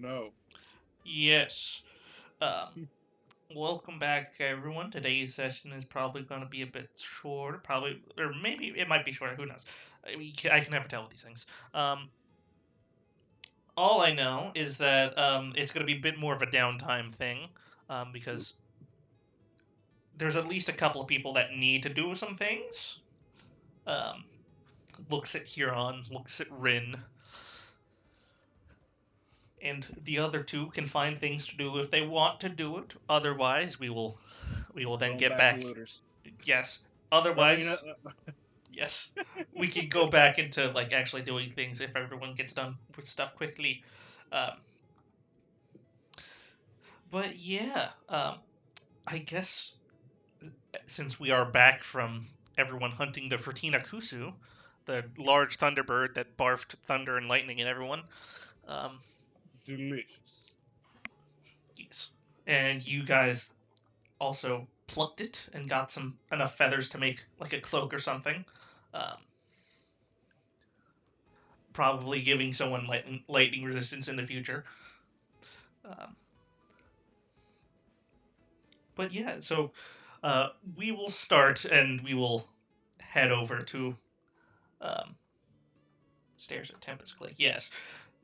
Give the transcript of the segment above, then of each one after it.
no. Yes. Welcome back, everyone. Today's session is probably going to be a bit shorter, probably, or maybe it might be shorter. Who knows? I can never tell with these things. All I know is that it's going to be a bit more of a downtime thing, because there's at least a couple of people that need to do some things. Um, looks at Huron, looks at Rin, and the other two can find things to do if they want to do it. Otherwise, we will then Going get back to back. looters. Yes. Well, you know, Otherwise, yes, we can go back into like actually doing things if everyone gets done with stuff quickly. Um, but yeah, I guess since we are back from everyone hunting the Fertina Kusu, the large thunderbird that barfed thunder and lightning at everyone. Um, delicious. yes, and you guys also plucked it and got some enough feathers to make like a cloak or something. Um, Probably giving someone lightning resistance in the future. Um, but yeah, so we will start and we will head over to um, stairs at Tempest Click. Yes,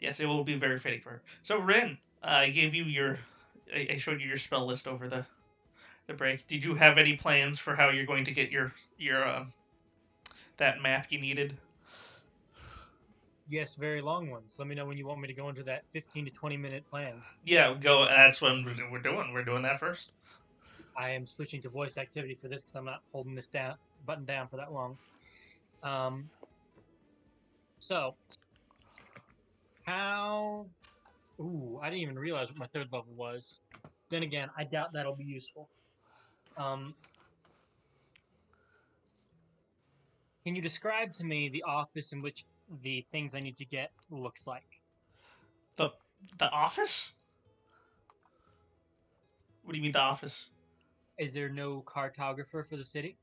yes, it will be very fitting for her. So Rin, I gave you your, I showed you your spell list over the break. Did you have any plans for how you're going to get your that map you needed? Yes, very long ones. Let me know when you want me to go into that 15 to 20-minute plan. Yeah, go. That's what we're doing. We're doing that first. I am switching to voice activity for this because I'm not holding this button down for that long. Um, so how? Ooh, I didn't even realize what my third level was. Then again, I doubt that'll be useful. Um, can you describe to me the office in which the things I need to get looks like? The the office? What do you mean the office? Is there no cartographer for the city?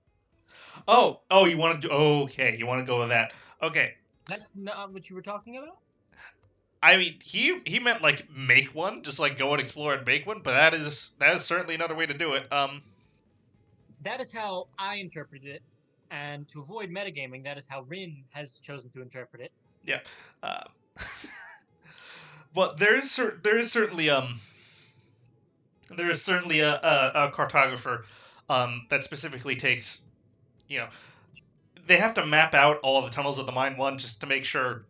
Oh, you want to do? Okay, you want to go with that. Okay, That's not what you were talking about? I mean, he meant like make one, just like go and explore and make one. But that is certainly another way to do it. That is how I interpreted it, and to avoid metagaming, that is how Rin has chosen to interpret it. Yeah. Uh, but there is certainly a cartographer that specifically takes, you know, they have to map out all of the tunnels of the mine, one, just to make sure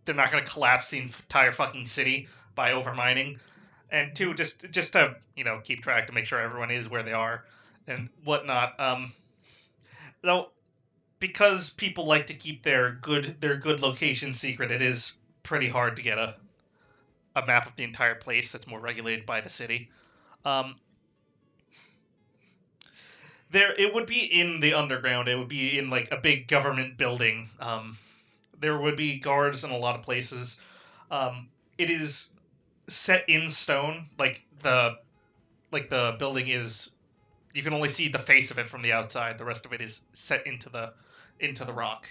they're not going to collapse the entire fucking city by overmining, and two, just to keep track to make sure everyone is where they are and whatnot. Though, because people like to keep their good location secret, it is pretty hard to get a map of the entire place that's more regulated by the city. Um, it would be in the underground. It would be in like a big government building. There would be guards in a lot of places. It is set in stone. Like the building is. You can only see the face of it from the outside. The rest of it is set into the rock.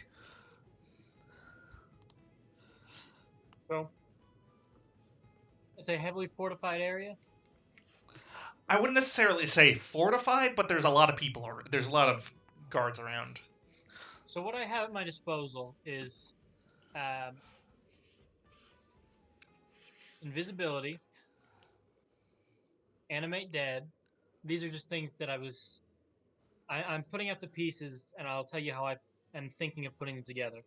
So, it's a heavily fortified area. I wouldn't necessarily say fortified, but there's a lot of people. There's a lot of guards around. So, what I have at my disposal is invisibility, animate dead. These are just things that I'm putting up the pieces, and I'll tell you how I am thinking of putting them together.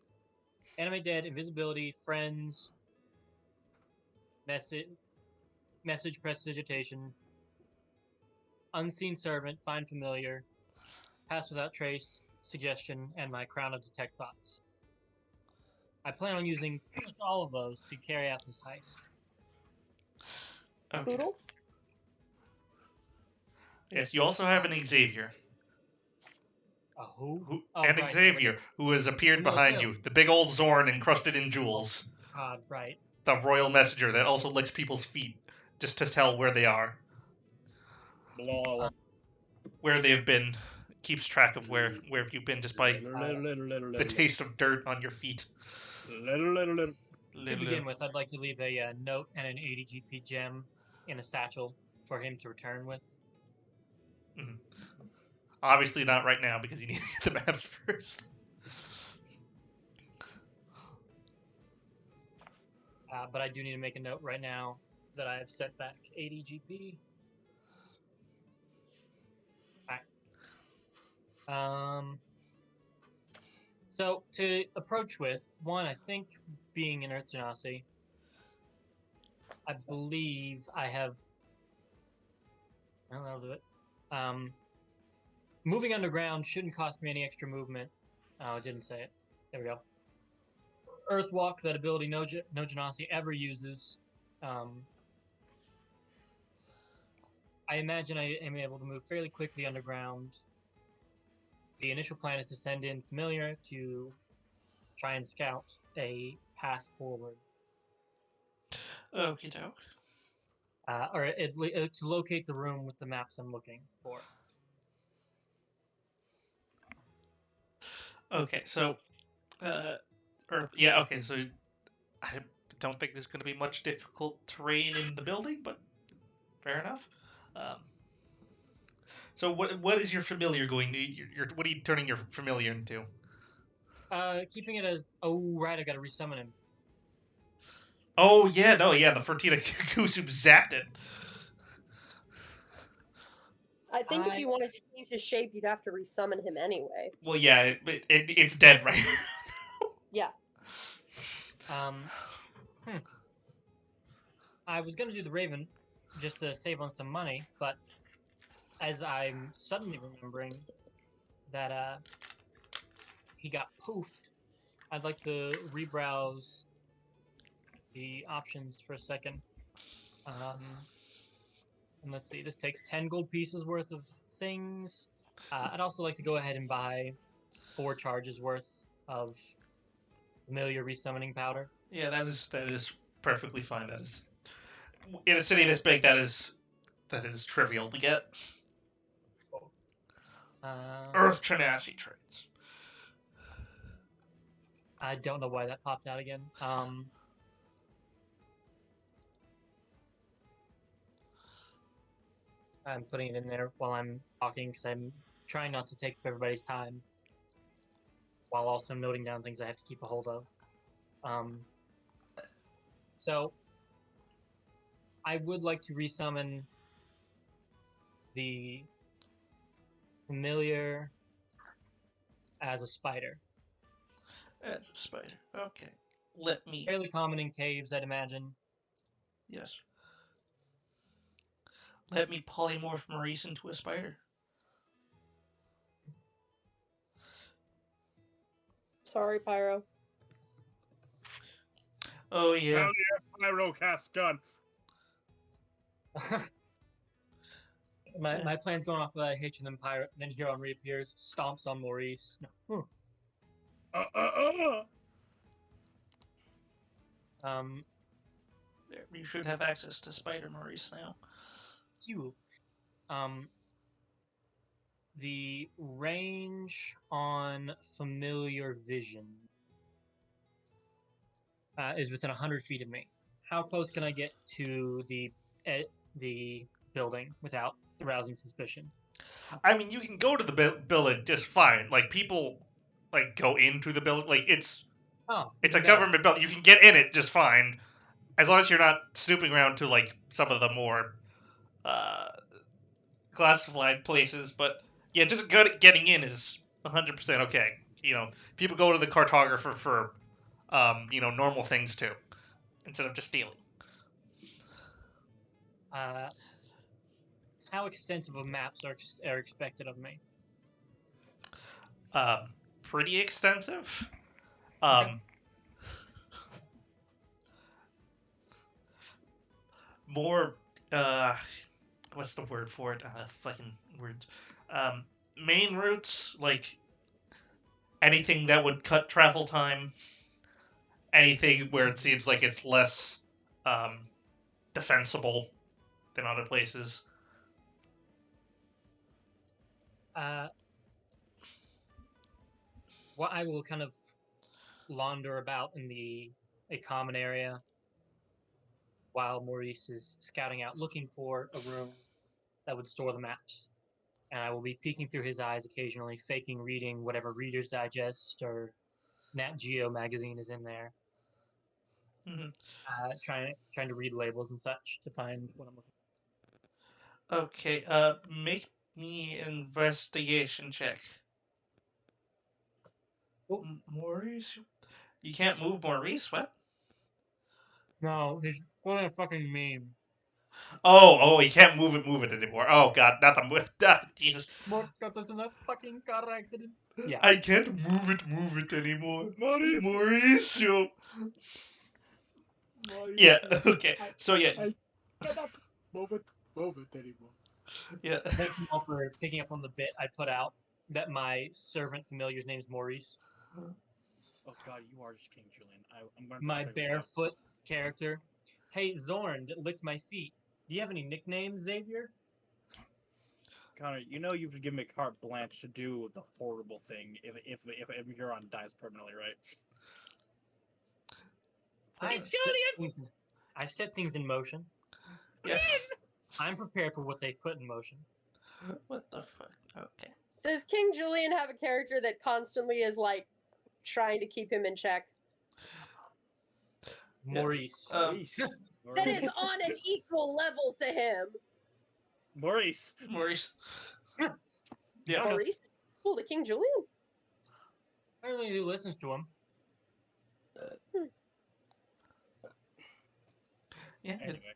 Animate dead, invisibility, friends, message prestidigitation, unseen servant, find familiar, pass without trace, suggestion, and my crown of detect thoughts. I plan on using pretty much all of those to carry out this heist. Okay. Poodle? Yes, you also have an Xavier. A who? And right, Xavier, who has appeared No, behind no. you. The big old Zorn encrusted in jewels. Right. The royal messenger that also licks people's feet just to tell where they are. Blah. Where they've been. Keeps track of where you've been just by the taste of dirt on your feet. Little. To begin with, I'd like to leave a note and an 80 GP gem in a satchel for him to return with. Mhm. Obviously not right now because you need to get the maps first. But I do need to make a note right now that I have sent back 80 GP. Alright. So to approach with, one, I think being an Earth Genasi, I believe I have. Well, that'll do it. Moving underground shouldn't cost me any extra movement. Oh, I didn't say it. There we go. Earthwalk, that ability no Genasi ever uses. I imagine I am able to move fairly quickly underground. The initial plan is to send in Familiar to try and scout a path forward. Okie doke. Or to locate the room with the maps I'm looking for. Okay, so, yeah, okay, so I don't think there's going to be much difficult terrain in the building, but fair enough. So what is your familiar going to? What are you turning your familiar into? Keeping it as right, I gotta resummon him. Oh yeah, no, yeah, the Fertina Kusum zapped it. I think if you wanted to change his shape, you'd have to resummon him anyway. Well, yeah, it's dead right now. Yeah. I was gonna do the Raven just to save on some money, but as I'm suddenly remembering that he got poofed, I'd like to rebrowse the options for a second. And let's see, this takes 10 gold pieces worth of things. I'd also like to go ahead and buy 4 charges worth of familiar resummoning powder. Yeah, that is perfectly fine. That is, in a city this big, that is trivial to get. Earth Genasi traits. I don't know why that popped out again. I'm putting it in there while I'm talking because I'm trying not to take up everybody's time while also noting down things I have to keep a hold of. So I would like to resummon the familiar as a spider. As a spider. Okay. Let me. Fairly common in caves, I'd imagine. Yes. Let me polymorph Maurice into a spider. Sorry, Pyro. Oh yeah. Hell yeah, Pyro cast gun. My plan's going off of that hitch, and then Pirate, and then Huron reappears, stomps on Maurice. There, you should have access to Spider Maurice now. You. The range on familiar vision is within 100 feet of me. How close can I get to the building without arousing suspicion? I mean, you can go to the building just fine. Like people, like go into the building. Like it's a government building. You can get in it just fine, as long as you're not snooping around to like some of the more classified places. But yeah, just getting in is 100% okay. You know, people go to the cartographer for normal things too, instead of just stealing. How extensive of maps are expected of me? Pretty extensive. Okay. More, what's the word for it? Fucking words. Main routes, like anything that would cut travel time. Anything where it seems like it's less defensible than other places. Well, I will kind of launder about in the a common area while Maurice is scouting out looking for a room that would store the maps. And I will be peeking through his eyes occasionally, faking reading whatever Reader's Digest or Nat Geo magazine is in there. Mhm. Trying to read labels and such to find what I'm looking Okay, make me investigation check. Oh. Maurice? You can't move Maurice? What? for. No, he's pulling a fucking meme. Oh, you can't move it anymore. Oh god, not the move. Jesus. Mort got us in a fucking car accident. Yeah. I can't move it anymore. Maurice. Mauricio. Maurice. Yeah, okay. So yeah, I cannot move it anymore. yeah. Thank you all for picking up on the bit I put out that my servant familiar's name is Maurice. Oh god, you are just King Julian. I'm going to My figure it out. barefoot character. Hey, Zorn that licked my feet. Do you have any nicknames, Xavier? Connor, you know you've just given me carte blanche to do the horrible thing if you're on dice permanently, right? I've set things in motion. Yeah. I'm prepared for what they put in motion. What the fuck? Okay. Does King Julian have a character that constantly is like trying to keep him in check? Maurice. Maurice. That is on an equal level to him. Maurice. Maurice. Yeah. Maurice? Cool, the King Julian? I don't think he listens to him. Yeah. Anyway.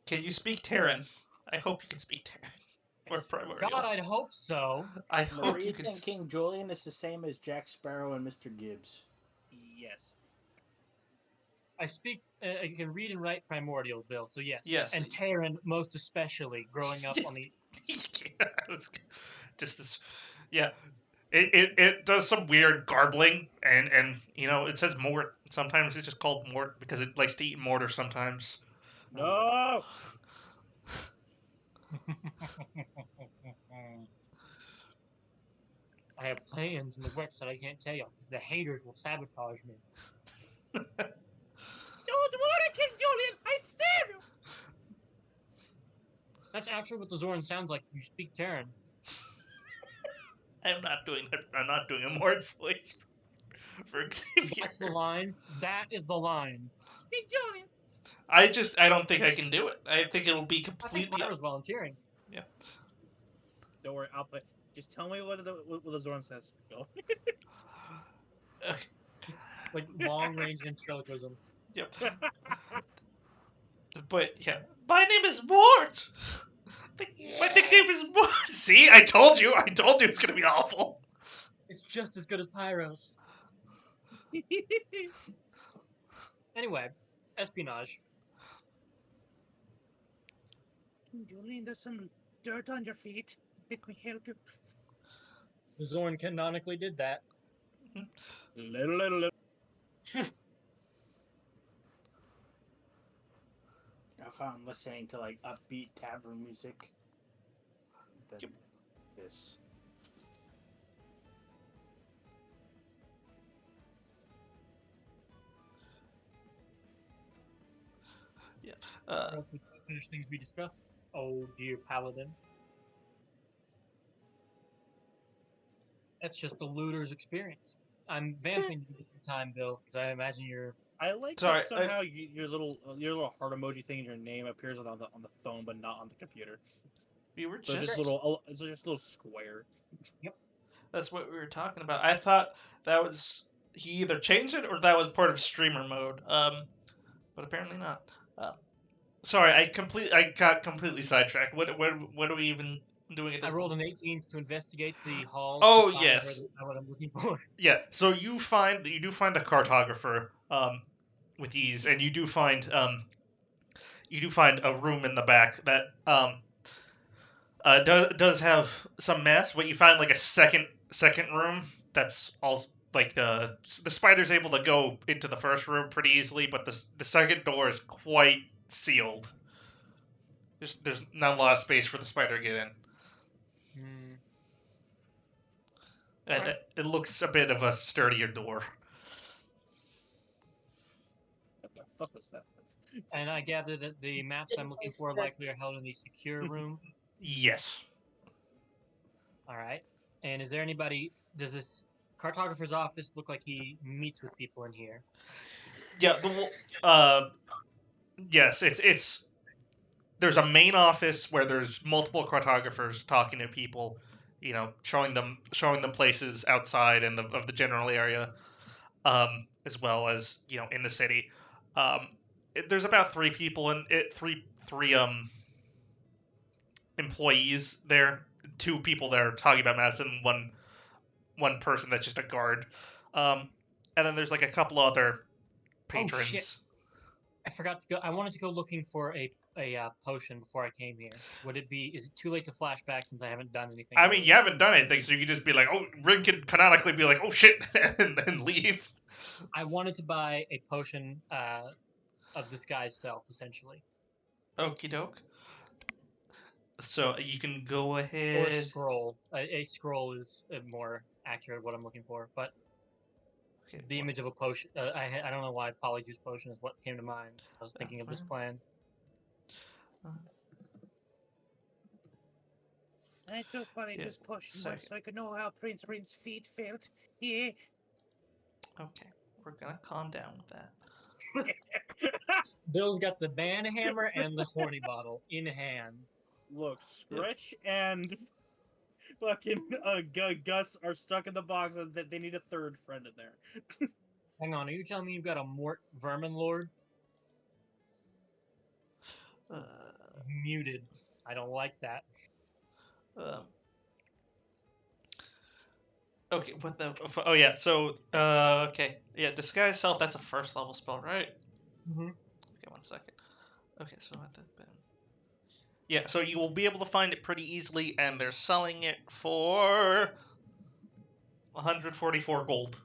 Can you speak Terran? I hope you can speak Terran. Or primordial. God, I'd hope so. I hope you Maurice can. and King Julian is the same as Jack Sparrow and Mr. Gibbs. Yes. I can read and write primordial, Bill, so yes. Yes. And Terran, most especially, growing up on the... Just this, yeah. It does some weird garbling, and you know, it says mort. Sometimes it's just called mort because it likes to eat mortar sometimes. No! I have plans in the works that I can't tell you because the haters will sabotage me. Don't worry, King Julian! I stab you! That's actually what the Zoran sounds like if you speak Terran. I'm not doing a mort voice for Xavier. That's the line. That is the line. King Julian! I don't think I can do it. I think it'll be I think completely. Myra's volunteering. Don't worry, I'll play. Just tell me what the Zorn says. Go. Okay. Like long range ventriloquism. Yep. But yeah, my name is Mort. My nickname is Mort. See, I told you it's gonna be awful. It's just as good as Pyros. Anyway, espionage. King Julian, there's some dirt on your feet. Let me help you. The Zorn canonically did that. Little. I found listening to like upbeat tavern music. Yep. This. Once we finish things we discussed. Oh dear paladin. That's just the looter's experience. I'm vamping you some time, Bill, because I imagine you're. I like Sorry, that somehow your little heart emoji thing in your name appears on the phone, but not on the computer. We were So just. it's just a little square. That's what we were talking about. I thought that was he either changed it or that was part of streamer mode. But apparently not. Sorry, I got completely sidetracked. What are we even doing at this I rolled point? an 18 to investigate the halls. Oh, to find yes. what I'm looking for. Yeah, so you do find the cartographer with ease, and you do find a room in the back that does have some mass, but you find like a second room that's all like the spider's able to go into the first room pretty easily, but the second door is quite sealed. There's not a lot of space for the spider to get in, and Alright. it looks a bit of a sturdier door. fuck was that? And I gather that the maps I'm looking for likely are held in the secure room. Yes. All right. And is there anybody? Does this cartographer's office look like he meets with people in here? Yeah. Yes. It's there's a main office where there's multiple cartographers talking to people, showing them places outside and of the general area, as well as in the city. There's about three people in it, three employees there, two people there talking about maps, and one person that's just a guard. And then there's like a couple other patrons. Oh shit! I forgot to go. I wanted to go looking for a potion before I came here. Would it be? Is it too late to flash back since I haven't done anything? I mean, you haven't done anything, so you could just be like, "Oh, Rin could canonically be like, oh shit," and leave. I wanted to buy a potion of disguise self, essentially. Okie doke. So you can go Or ahead. scroll. A scroll is more accurate what I'm looking for, but Okay, the image of a potion. I don't know why Polyjuice potion is what came to mind. I was thinking of this plan. I took Polyjuice potion once so I could know how Prince Rin's feet felt. Yeah. Okay, we're gonna calm down with that. Bill's got the band hammer and the horny bottle in hand. Look, Scritch and fucking Gus are stuck in the box and that they need a third friend in there. Hang on, are you telling me you've got a Mort Vermin Lord? Muted. I don't like that. Okay, what the? Oh yeah, so okay, yeah, disguise self. That's a first level spell, right? Mm-hmm. Okay, 1 second. Okay, so what the? Yeah, so you will be able to find it pretty easily, and they're selling it for 144 gold.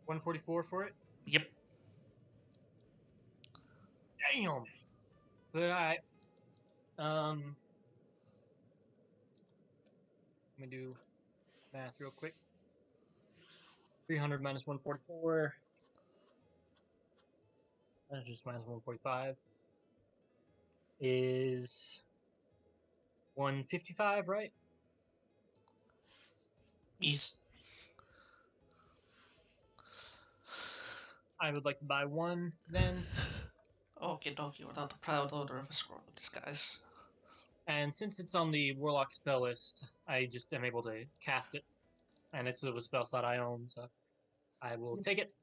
144 for it? Yep. Damn. But let me do math real quick. 300 minus 144. That's just minus 145. Is 155, right? East. I would like to buy one then. Okie dokie, without the proud odor of a scroll of disguise. And since it's on the Warlock spell list, I just am able to cast it. And it's a spell slot I own, so I will take it.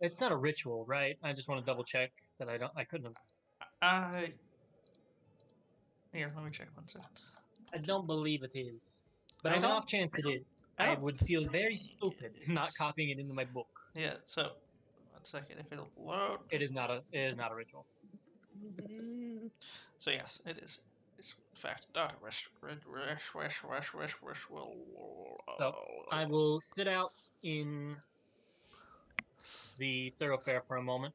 It's not a ritual, right? I just want to double check that I couldn't have. Here, let me check 1 second. I don't believe it is. But on the off chance it is, I would feel very stupid not copying it into my book. Yeah, so 1 second, if it'll load. It is not a ritual. So yes, it is. It's in fact not a So I will sit out in the thoroughfare for a moment,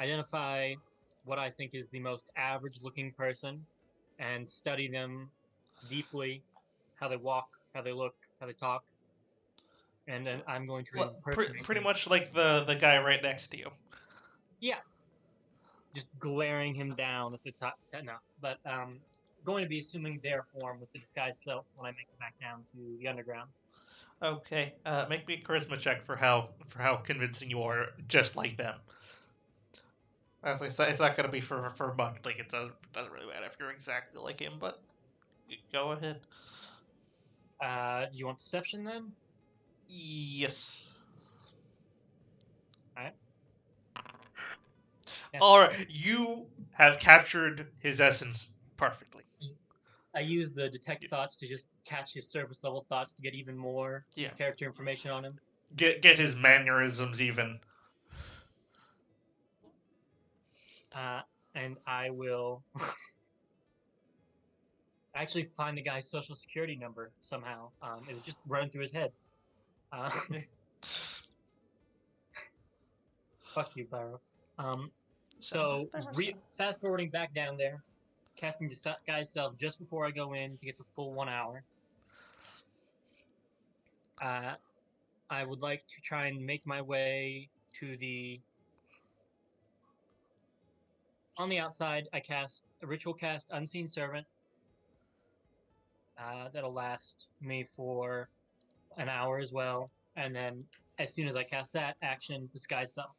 identify what I think is the most average looking person, and study them deeply, how they walk, how they look, how they talk, and then I'm going to impersonate pretty him. much like the guy right next to you. Yeah, just glaring him down at the top. No, but going to be assuming their form with the disguise self when I make it back down to the underground. Okay, make me a charisma check for how convincing you are, just like them. Honestly, it's not gonna be for much. Like it doesn't really matter if you're exactly like him, but go ahead. Do you want deception then? Yes. Alright. Yeah. Alright, you have captured his essence perfectly. I use the detect thoughts to just catch his surface level thoughts to get even more character information on him. Get his mannerisms even. And I will actually find the guy's social security number somehow. It was just running through his head. Fuck you, Barrow. So fast forwarding back down there, casting disguise self just before I go in to get the full 1 hour. I would like to try and make my way to the... On the outside, I cast a ritual cast Unseen Servant. That'll last me for an hour as well. And then as soon as I cast that, action, Disguise Self.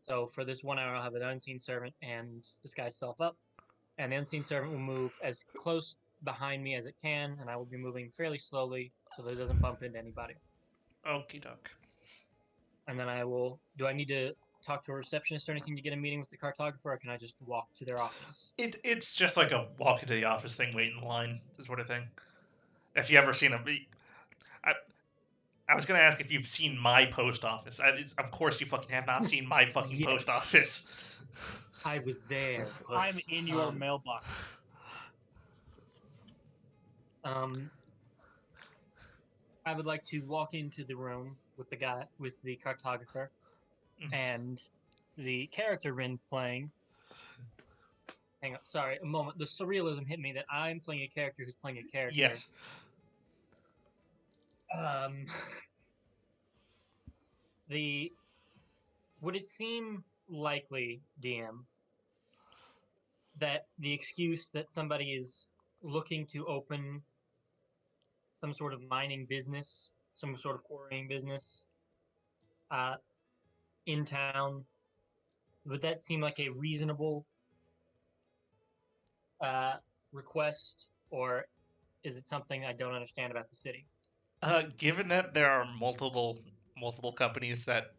So for this 1 hour, I'll have an Unseen Servant and Disguise Self up. And the Unseen Servant will move as close behind me as it can, and I will be moving fairly slowly so that it doesn't bump into anybody. Okie doke. And then I will... Do I need to talk to a receptionist or anything to get a meeting with the cartographer, or can I just walk to their office? It's just like a walk into the office thing, wait in line, sort of thing. If you ever seen I was gonna ask if you've seen my post office. Of course you fucking have not seen my fucking Yes. post office. I was there. I'm in your mailbox. I would like to walk into the room with the cartographer, and the character Rin's playing. Hang on, sorry, a moment. The surrealism hit me that I'm playing a character who's playing a character. Yes. Would it seem likely, DM, that the excuse that somebody is looking to open some sort of mining business, some sort of quarrying business, in town, would that seem like a reasonable request, or is it something I don't understand about the city? Given that there are multiple companies that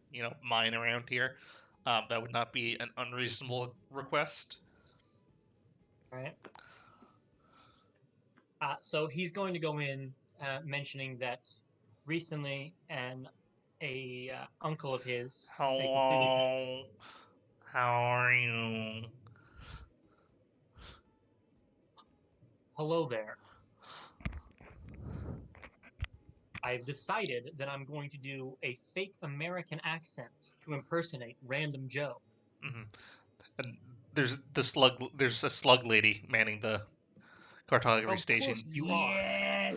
mine around here, that would not be an unreasonable request. All right. So he's going to go in, mentioning that recently a uncle of his. Hello. How are you? Hello there. I've decided that I'm going to do a fake American accent to impersonate Random Joe. Mm-hmm. And there's a slug lady manning the cartography station. Course you are.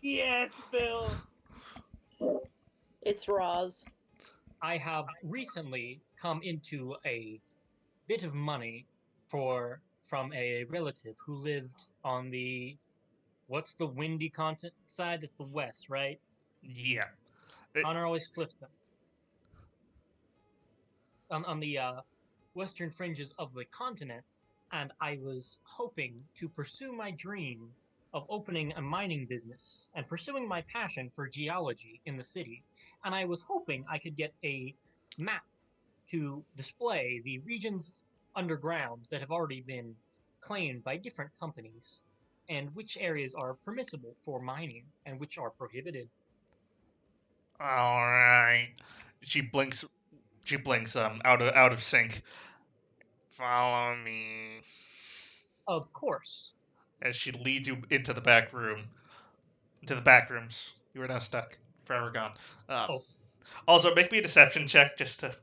Yes, Bill. It's Roz. I have recently come into a bit of money from a relative who lived on the... What's the windy continent side? That's the west, right? Yeah. Connor always flips them. On the western fringes of the continent, and I was hoping to pursue my dream of opening a mining business and pursuing my passion for geology in the city. And I was hoping I could get a map to display the regions underground that have already been claimed by different companies, and which areas are permissible for mining and which are prohibited. All right. She blinks. Out of sync. Follow me. Of course. As she leads you into the back room. Into the back rooms. You are now stuck. Forever gone. Also, make me a deception check just to...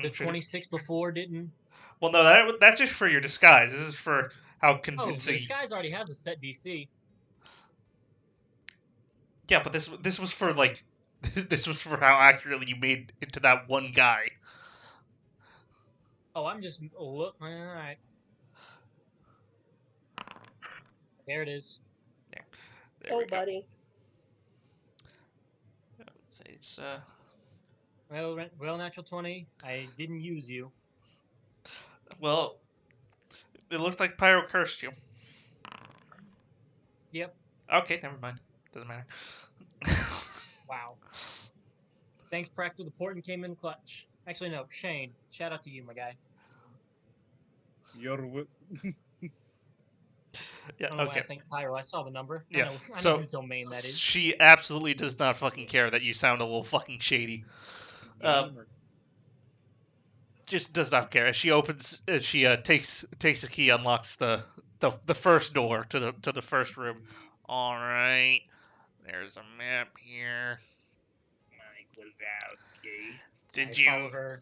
The 26 before didn't... Well, no, that's just for your disguise. This is for how convincing... Oh, the disguise already has a set DC. Yeah, but this was for, like... This was for how accurately you made into that one guy. Oh, I'm just... Look, alright. There it is. There we go. Buddy. It's, Well, natural 20. I didn't use you. Well, it looked like Pyro cursed you. Yep. Okay, never mind. Doesn't matter. Wow. Thanks, Practical. The Portent came in clutch. Actually, no. Shane, shout out to you, my guy. You're... Yeah, I don't know why okay. I think Pyro. I saw the number. Yeah, I know whose domain that is. She absolutely does not fucking care that you sound a little fucking shady. Just does not care. As she takes the key, unlocks the first door to the first room. All right, there's a map here. Mike Wazowski. Follow her.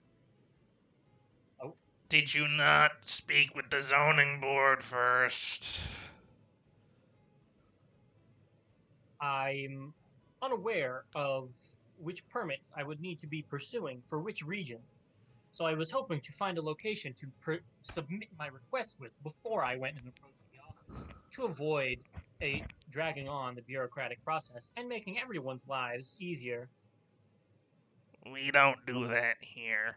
Oh. Did you not speak with the zoning board first? I'm unaware of which permits I would need to be pursuing for which region. So I was hoping to find a location to submit my request with before I went and approached the office, to avoid dragging on the bureaucratic process and making everyone's lives easier. We don't do that here.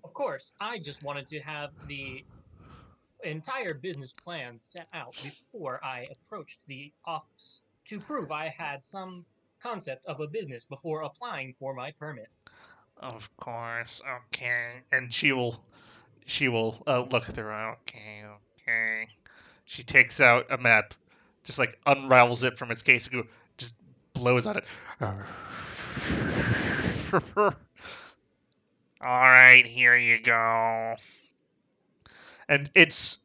Of course, I just wanted to have the entire business plan set out before I approached the office to prove I had some concept of a business before applying for my permit. Of course, okay. And she will look through. Okay, okay. She takes out a map, just like unravels it from its case, and just blows on it. All right, here you go. And it's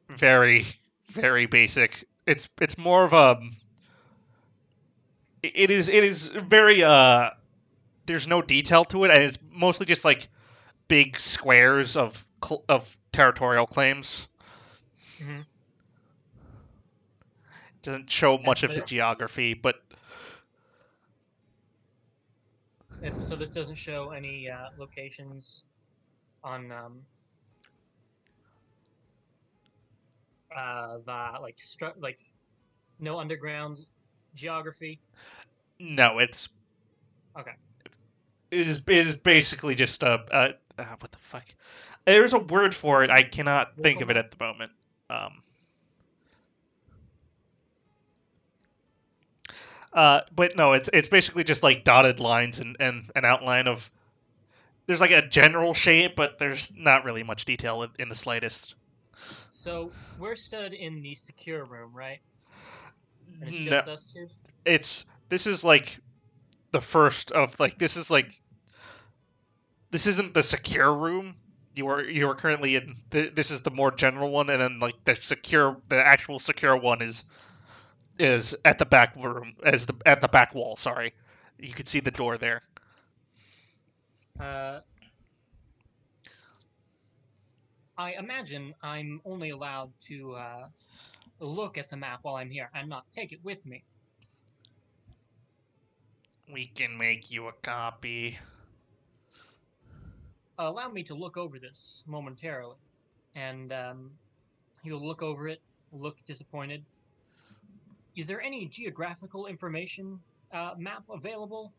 very, very basic. It's more of a. It is very There's no detail to it, and it's mostly just like big squares of territorial claims. Mm-hmm. Doesn't show much of But the geography, but so this doesn't show any locations on the like no underground geography. no, Okay. it is basically just what the fuck? There's a word for it. I cannot think Local of it map? at the moment. But no, it's basically just like dotted lines and an outline of. There's like a general shape, but there's not really much detail in the slightest. So we're stood in the secure room, right? And it's No, just us two. this is like the first of like this isn't the secure room. You are currently in. This is the more general one, and then like the actual secure one is at the back room, at the back wall. Sorry, you can see the door there. Uh, I imagine I'm only allowed to look at the map while I'm here and not take it with me. We can make you a copy. Allow me to look over this momentarily. And he'll look over it, look disappointed. Is there any geographical information map available?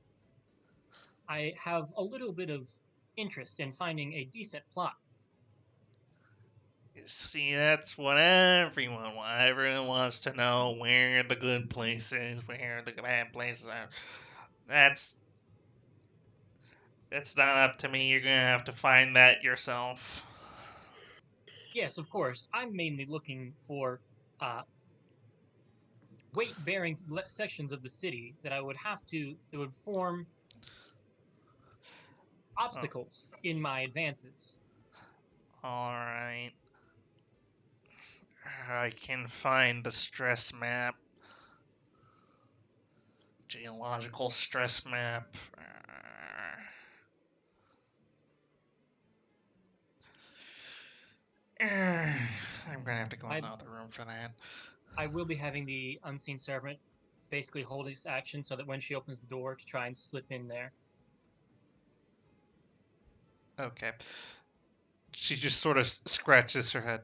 I have a little bit of interest in finding a decent plot. See, that's what everyone wants. Everyone wants to know where the good places, where the bad places are. That's not up to me. You're gonna have to find that yourself. Yes, of course. I'm mainly looking for uh, weight-bearing sections of the city that would form Oh, obstacles in my advances. all right. I can find the stress map. Geological stress map. I'm gonna have to go in the other room for that. I will be having the unseen servant basically hold his action so that when she opens the door to try and slip in there. Okay. She just sort of scratches her head.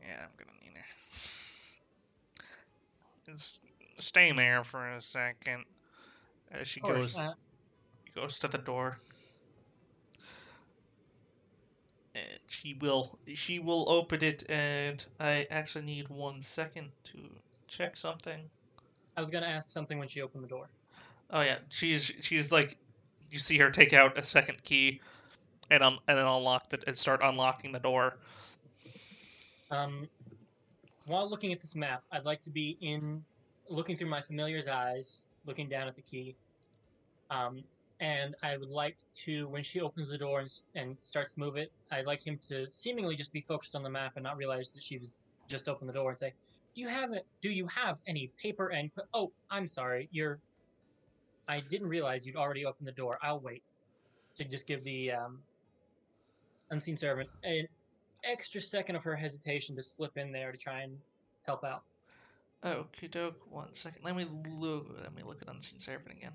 Yeah, I'm gonna need her. Just stay there for a second. As she Of course, goes to the door. And she will open it, and I actually need 1 second to check something. I was going to ask something when she opened the door. Oh yeah, she's like, you see her take out a second key and start unlocking the door. While looking at this map, I'd like to be looking through my familiar's eyes, looking down at the key. And I would like to, when she opens the door and starts to move it, I'd like him to seemingly just be focused on the map and not realize that she was just opened the door and say, Do you have any paper and? Oh, I'm sorry. I didn't realize you'd already opened the door. I'll wait. To just give the unseen servant an extra second of her hesitation to slip in there to try and help out. Okie doke. 1 second. Let me look at Unseen Servant again.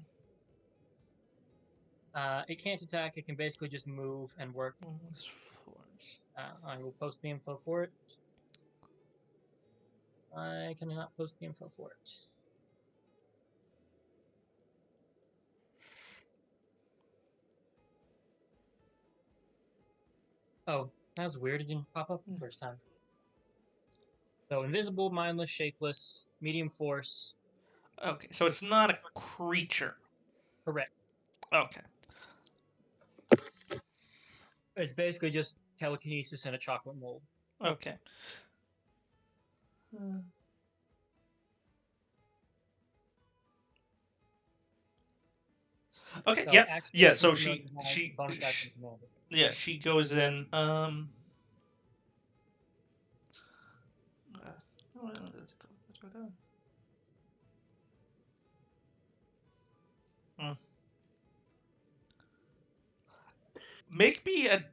It can't attack. It can basically just move and work. Force. I will post the info for it. I cannot post the info for it. Oh, that was weird. It didn't pop up the first time. So invisible, mindless, shapeless, medium force. Okay, so it's not a creature. Correct. Okay. It's basically just telekinesis in a chocolate mold. Okay. Okay. So Yeah. actually, Yeah. So the familiar has she bonus action commander. yeah, she goes in. Make me a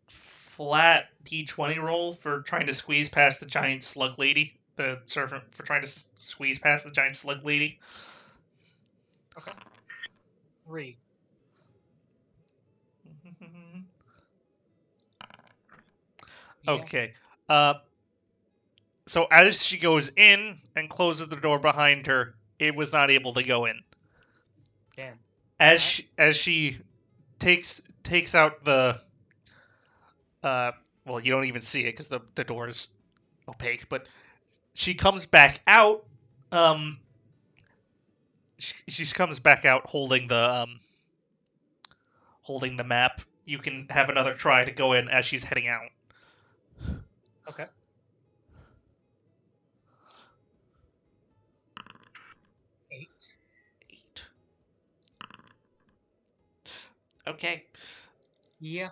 flat D20 roll for trying to squeeze past the giant slug lady. The servant for trying to squeeze past the giant slug lady. Okay. 3. Yeah. Okay. So as she goes in and closes the door behind her, it was not able to go in. Damn. As she takes out the well, you don't even see it because the door is opaque, but she comes back out. She comes back out holding the map. You can have another try to go in as she's heading out. Okay. 8. 8. Okay. Yeah.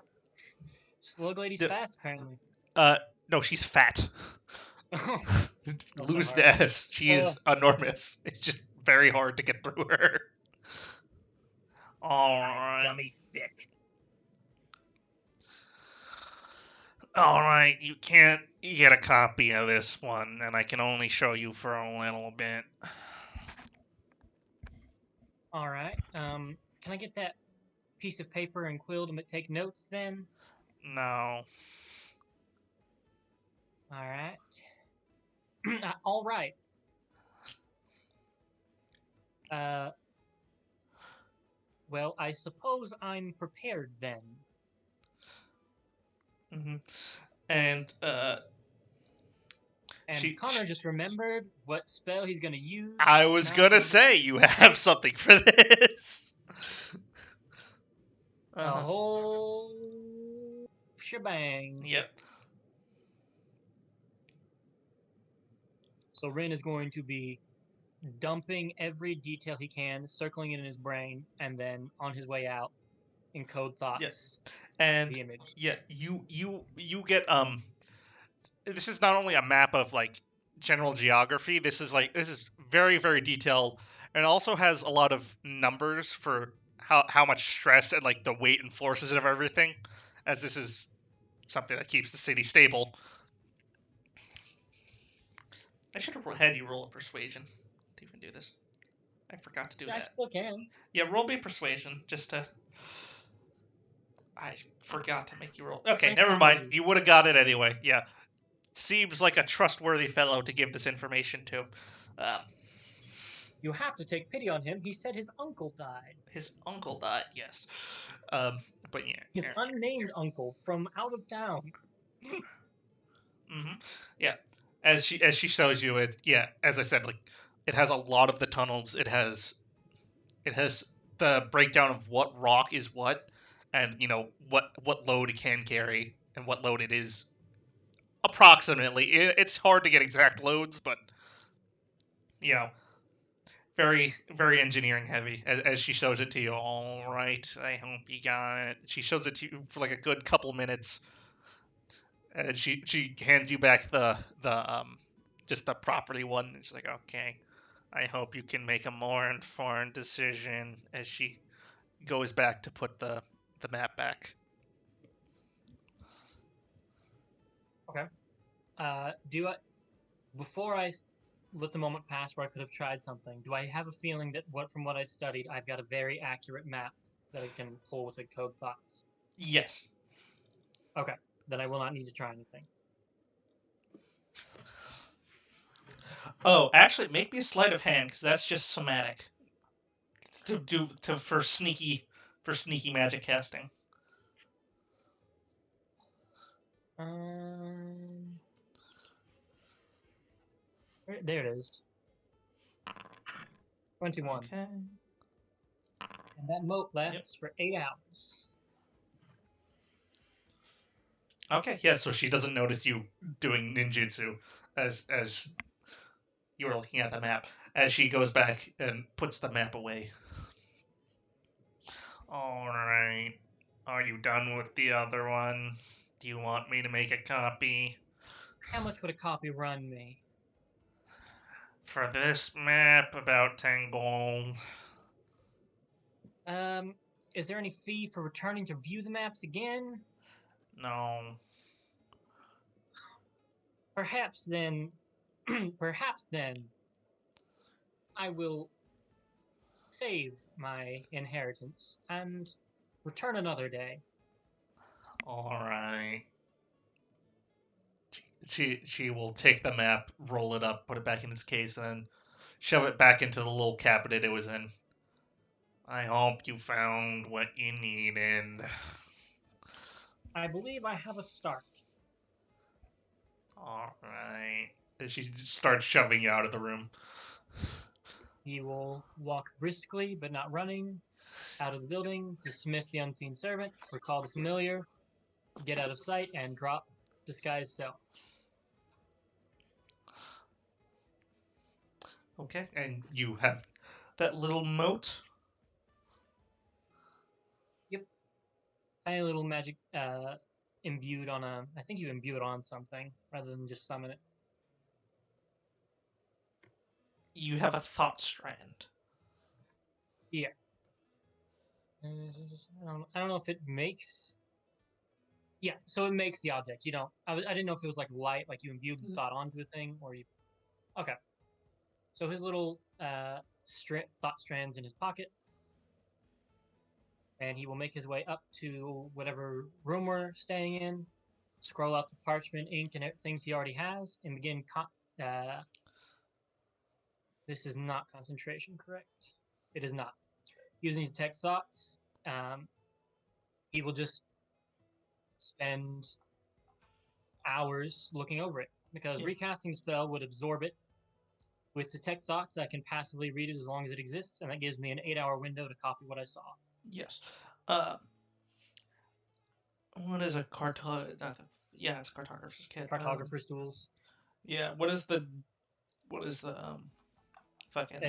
Slug lady's The- fast, apparently. No, she's fat. Lose the hard. S. She is enormous. It's just very hard to get through her. Alright. Dummy thick. Alright, you can't get a copy of this one, and I can only show you for a little bit. All right. Can I get that piece of paper and quill to take notes then? No. All right. All right. Well, I suppose I'm prepared then. Mm-hmm. And Connor just remembered what spell he's gonna use. I was gonna say you have something for this. A whole shebang. Yep. So Rin is going to be dumping every detail he can, circling it in his brain, and then on his way out, encode thoughts. Yes. And the image. Yeah, you get this is not only a map of like general geography. This is very very detailed, and also has a lot of numbers for how much stress and like the weight and forces of everything, as this is something that keeps the city stable. I should have had you roll a persuasion to even do this. I forgot to do that. I still can. Yeah, roll me persuasion just to. I forgot to make you roll. Okay, never mind. You would have got it anyway. Yeah. Seems like a trustworthy fellow to give this information to. You have to take pity on him. He said his uncle died. His uncle died, yes. But yeah. His unnamed uncle from out of town. Mm-hmm. Yeah. As she shows you it, yeah, as I said, like it has a lot of the tunnels. It has the breakdown of what rock is what, and what load it can carry and what load it is. Approximately, it's hard to get exact loads, but very very engineering heavy. As she shows it to you, all right. I hope you got it. She shows it to you for like a good couple minutes, and she hands you back the just the property one. And she's like, okay. I hope you can make a more informed decision, as she goes back to put the map back. Okay. Before I let the moment pass where I could have tried something. Do I have a feeling that from what I studied, I've got a very accurate map that I can pull with a code thoughts? Yes. Okay, then I will not need to try anything. Oh, actually, make me a sleight of hand because that's just somatic. For sneaky magic casting. There it is. 21. Okay. And that moat lasts for 8 hours. Okay. Yeah. So she doesn't notice you doing ninjutsu as you were looking at the map. As she goes back and puts the map away. All right. Are you done with the other one? Do you want me to make a copy? How much would a copy run me? For this map, about 10 gold. Is there any fee for returning to view the maps again? No. Perhaps then, I will save my inheritance and return another day. All right. She will take the map, roll it up, put it back in its case, and then shove it back into the little cabinet it was in. I hope you found what you needed. I believe I have a start. All right. And she starts shoving you out of the room. He will walk briskly, but not running, out of the building, dismiss the unseen servant, recall the familiar, get out of sight, and drop disguise self. Okay, and you have that little moat. Yep. Tiny little magic imbued on a. I think you imbue it on something rather than just summon it. You have a thought strand. Yeah. I don't know if it makes. Yeah, so it makes the object. You don't. I didn't know if it was like light, like you imbued the thought onto a thing, or you. Okay. So his little thought strands in his pocket, and he will make his way up to whatever room we're staying in. Scroll out the parchment, ink, and things he already has, and begin. This is not concentration, correct? It is not. Using detect thoughts, he will just spend hours looking over it because recasting the spell would absorb it. With detect thoughts, I can passively read it as long as it exists, and that gives me an 8-hour window to copy what I saw. Yes. What is a yeah, it's cartographer's kit. Cartographer's tools. Yeah. What is the fucking?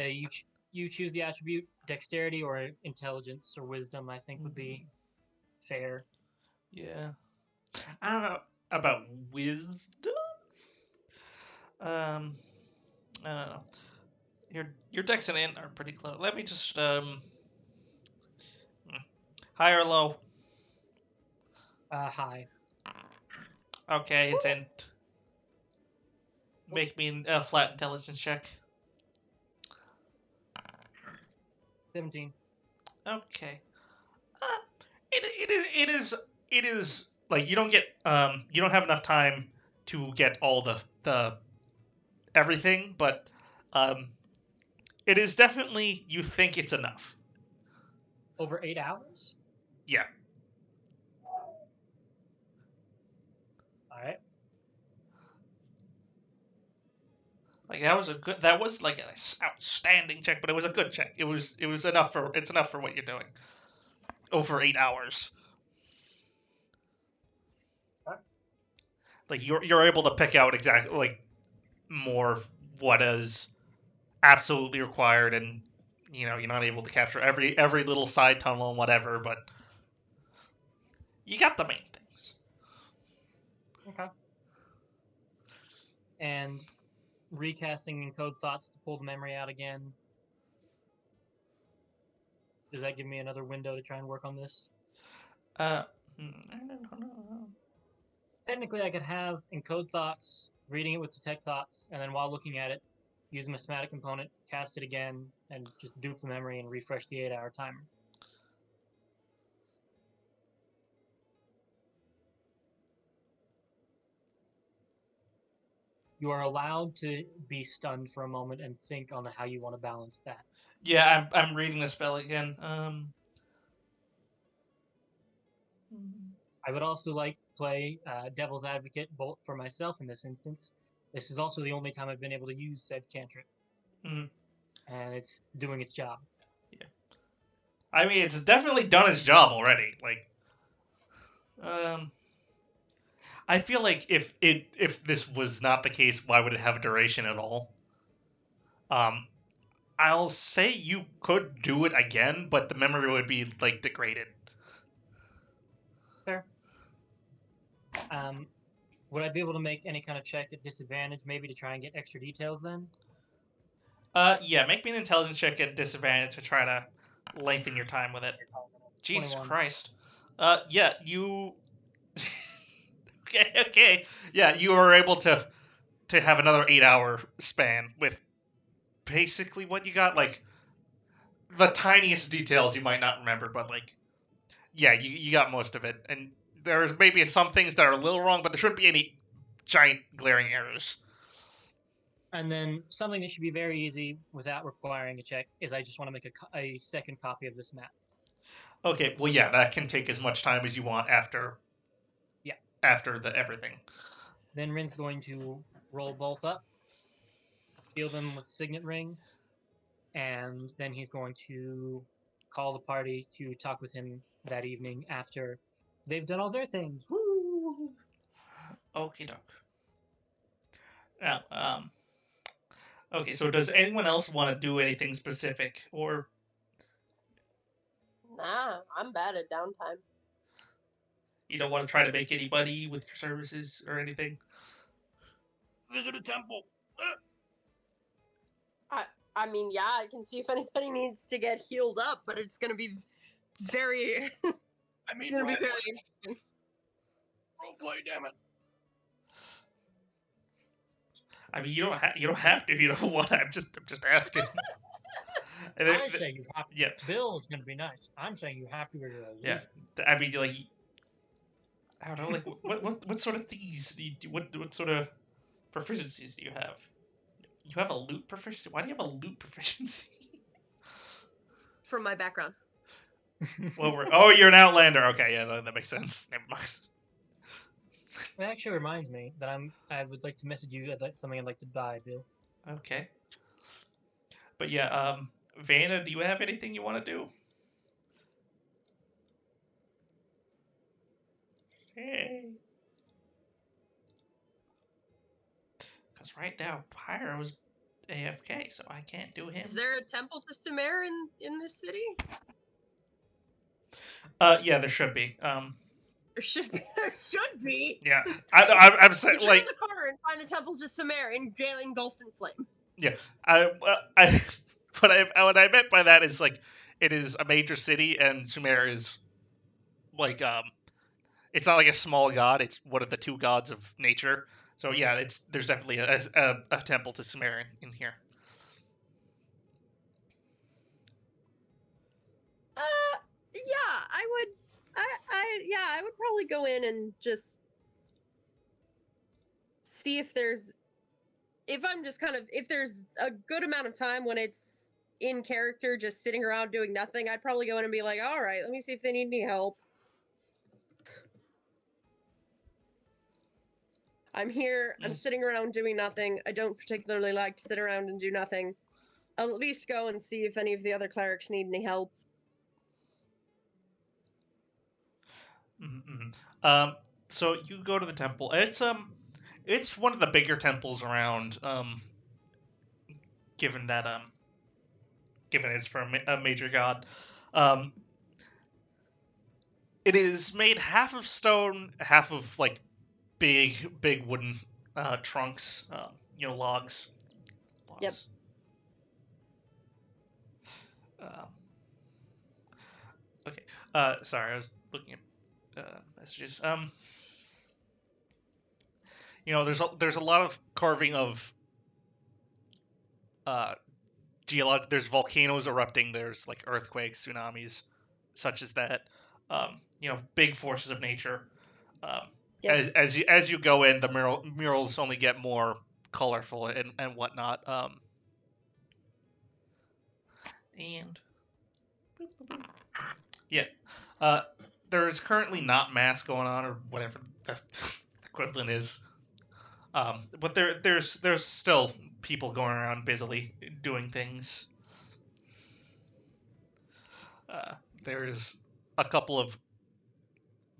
You choose the attribute dexterity or intelligence or wisdom. I think would be fair. Yeah. I don't know about wisdom. I don't know. Your dex and int are pretty close. Let me just high or low. High. Okay, it's int. Make me a flat intelligence check. 17. Okay. It is like you don't have enough time to get all the everything, but it is definitely you think it's enough. Over 8 hours? Yeah. All right. Like that was like an outstanding check, but it was a good check. It's enough for what you're doing. Over 8 hours. Okay. Like you're able to pick out exactly like more what is absolutely required, and you're not able to capture every little side tunnel and whatever, but you got the main things. Okay. And recasting in code thoughts to pull the memory out again. Does that give me another window to try and work on this? I don't know. Technically, I could have encode thoughts, reading it with detect thoughts, and then while looking at it, use the mathematic component, cast it again, and just dupe the memory and refresh the 8-hour timer. You are allowed to be stunned for a moment and think on how you want to balance that. Yeah, I'm reading the spell again. I would also like to play Devil's Advocate bolt for myself in this instance. This is also the only time I've been able to use said cantrip. Mhm. And it's doing its job. Yeah. I mean, it's definitely done its job already. Like, I feel like if this was not the case, why would it have a duration at all? I'll say you could do it again, but the memory would be like degraded. Fair. Would I be able to make any kind of check at disadvantage, maybe to try and get extra details then? Yeah, make me an intelligence check at disadvantage to try to lengthen your time with it. Jesus 21. Christ. Yeah, you. okay. Yeah, you are able to have another 8-hour span with basically what you got. Like the tiniest details you might not remember, but like, yeah, you got most of it. And there's maybe some things that are a little wrong, but there shouldn't be any giant glaring errors. And then something that should be very easy without requiring a check is I just want to make a second copy of this map. Okay, well, yeah, that can take as much time as you want after. Yeah. After the everything. Then Rin's going to roll both up, seal them with a signet ring, and then he's going to call the party to talk with him that evening after they've done all their things. Woo! Okie doke. Now, okay, so does anyone else want to do anything specific, or Nah, I'm bad at downtime. you don't want to try to make anybody with your services or anything? Visit a temple. I mean, yeah, I can see if anybody needs to get healed up, but it's gonna be very. I mean, gonna be right, very interesting. roleplay, damn it. I mean, you don't have to if you don't want. I'm just asking. I say you have to. Yeah. Bill's going to be nice. I'm saying you have to or you're a loser. Yeah. I mean, like, I don't know, like, what sort of things do you, what sort of proficiencies do you have? You have a loot proficiency? Why do you have a loot proficiency? From my background. Well, you're an outlander. Okay, yeah, that makes sense. Never mind. It actually reminds me that I would like to message you something I'd like to buy, Bill. Okay. But yeah, Vanna, do you have anything you want to do? Hey. Because right now, Pyro's AFK, so I can't do him. Is there a temple to Sumer in this city? Yeah, there should be. There should be. Yeah, I'm saying, You turn like, the corner and find a temple to Sumer engulfed in flame. yeah, what I meant by that is, like, it is a major city, and Sumer is, like, it's not like a small god, it's one of the two gods of nature. So yeah, there's definitely a temple to Sumer in here. Yeah, I would probably go in and just see if there's a good amount of time when it's in character just sitting around doing nothing. I'd probably go in and be like, all right, let me see if they need any help. I'm here, I'm sitting around doing nothing. I don't particularly like to sit around and do nothing. I'll at least go and see if any of the other clerics need any help. Mm-hmm. So you go to the temple. It's one of the bigger temples around. Given that given it's for a major god, it is made half of stone, half of like big wooden trunks. Logs. Yep. Okay. Sorry, I was looking at messages. There's a lot of carving of there's volcanoes erupting, there's like earthquakes, tsunamis, such as that. Big forces of nature. Um, Yep. as you go in, the murals only get more colorful and whatnot. And yeah, uh, there is currently not mass going on or whatever the equivalent is. But there's still people going around busily doing things. Uh, there's a couple of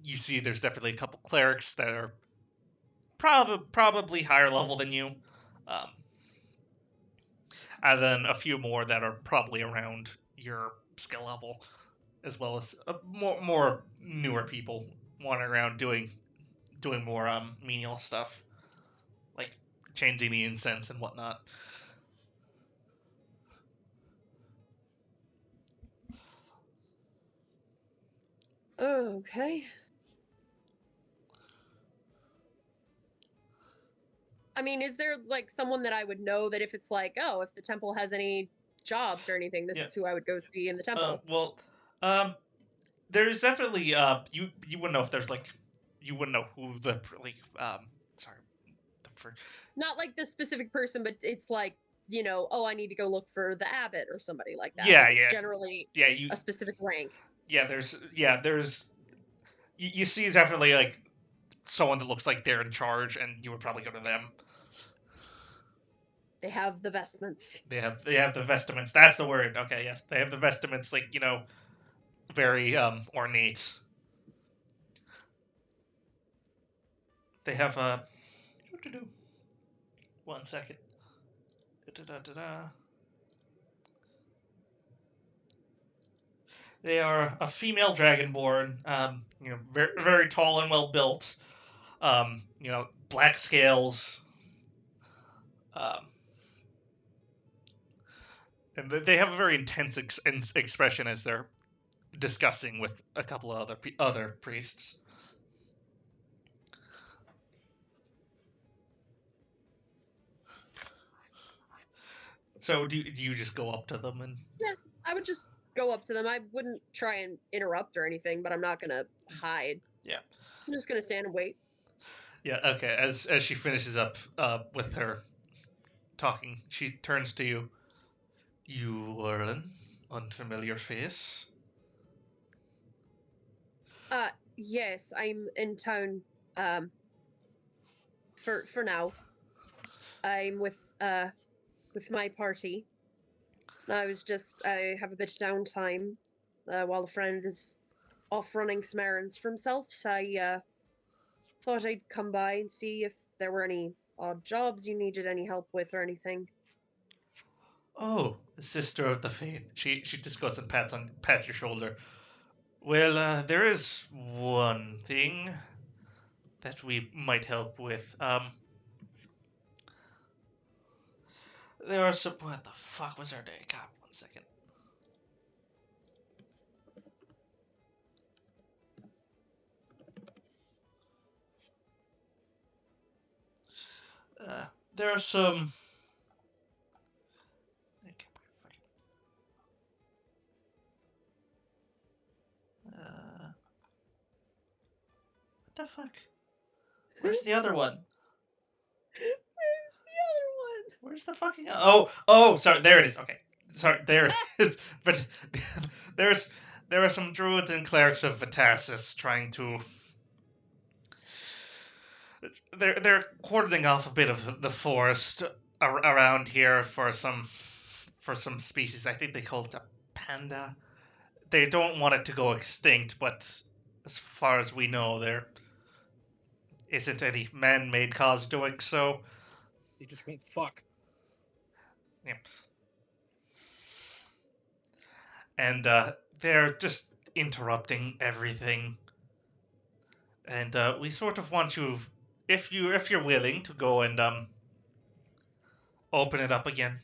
you see. There's definitely a couple clerics that are probably higher level than you, um, and then a few more that are probably around your skill level, as well as more newer people wandering around doing more menial stuff, like changing the incense and whatnot. Okay. I mean, is there like someone that I would know that if it's like, oh, if the temple has any jobs or anything, this Yeah. is who I would go see in the temple? There's definitely you wouldn't know if there's like you wouldn't know who the like sorry for Not like the specific person, but it's like, oh, I need to go look for the abbot or somebody like that. Yeah, Like, it's yeah. generally you a specific rank. there's you see definitely like someone that looks like they're in charge, and you would probably go to them. They have the vestments. They have the vestments. That's the word. Okay, yes, they have the vestments. Like very ornate. They have a. One second. They are a female dragonborn. Very very tall and well built. Black scales. Um, and they have a very intense expression as they're discussing with a couple of other priests. So do you just go up to them and? Yeah, I would just go up to them. I wouldn't try and interrupt or anything, but I'm not gonna hide. Yeah. I'm just gonna stand and wait. Yeah. Okay. As she finishes up with her talking, she turns to you. You are an unfamiliar face. Yes, I'm in town. For now, I'm with my party. I have a bit of downtime while a friend is off running some errands for himself. So I thought I'd come by and see if there were any odd jobs you needed any help with or anything. Oh, sister of the faith. She just goes and pats your shoulder. Well, there is one thing that we might help with. There are some. What the fuck was her name? God, 1 second. There are some. What the fuck? Where's the other one? Where's the other one? Where's the fucking? Oh, sorry. There it is. Okay, sorry. There it is. But there are some druids and clerics of Vitasis trying to. They're cordoning off a bit of the forest around here for some species. I think they call it a panda. They don't want it to go extinct, but as far as we know, there isn't any man-made cause doing so. They just won't fuck. Yeah. And they're just interrupting everything. And we sort of want you, if you're willing, to go and open it up again.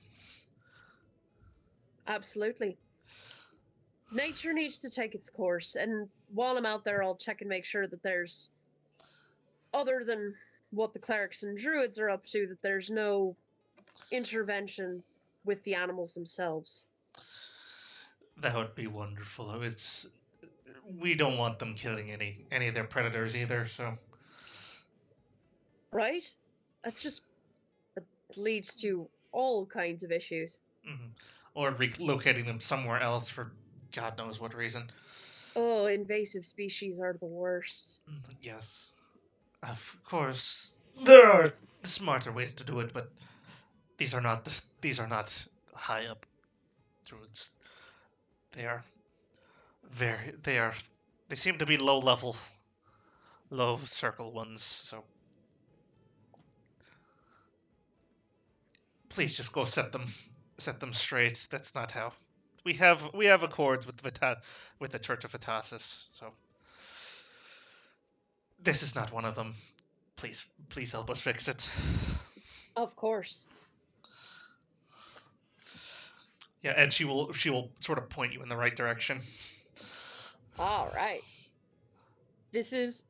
Absolutely. Nature needs to take its course, and while I'm out there, I'll check and make sure that there's, other than what the clerics and druids are up to, that there's no intervention with the animals themselves. That would be wonderful. We don't want them killing any of their predators either. So Right? That's just it leads to all kinds of issues. mhm. Or relocating them somewhere else for God knows what reason. Oh, invasive species are the worst. Yes, of course there are smarter ways to do it, but these are not high up druids. They are they are they seem to be low level, low circle ones. So please just go set them straight. That's not how we have accords with with the Church of Vitasis. So this is not one of them. Please help us fix it. Of course. Yeah, and she will sort of point you in the right direction. All right. This is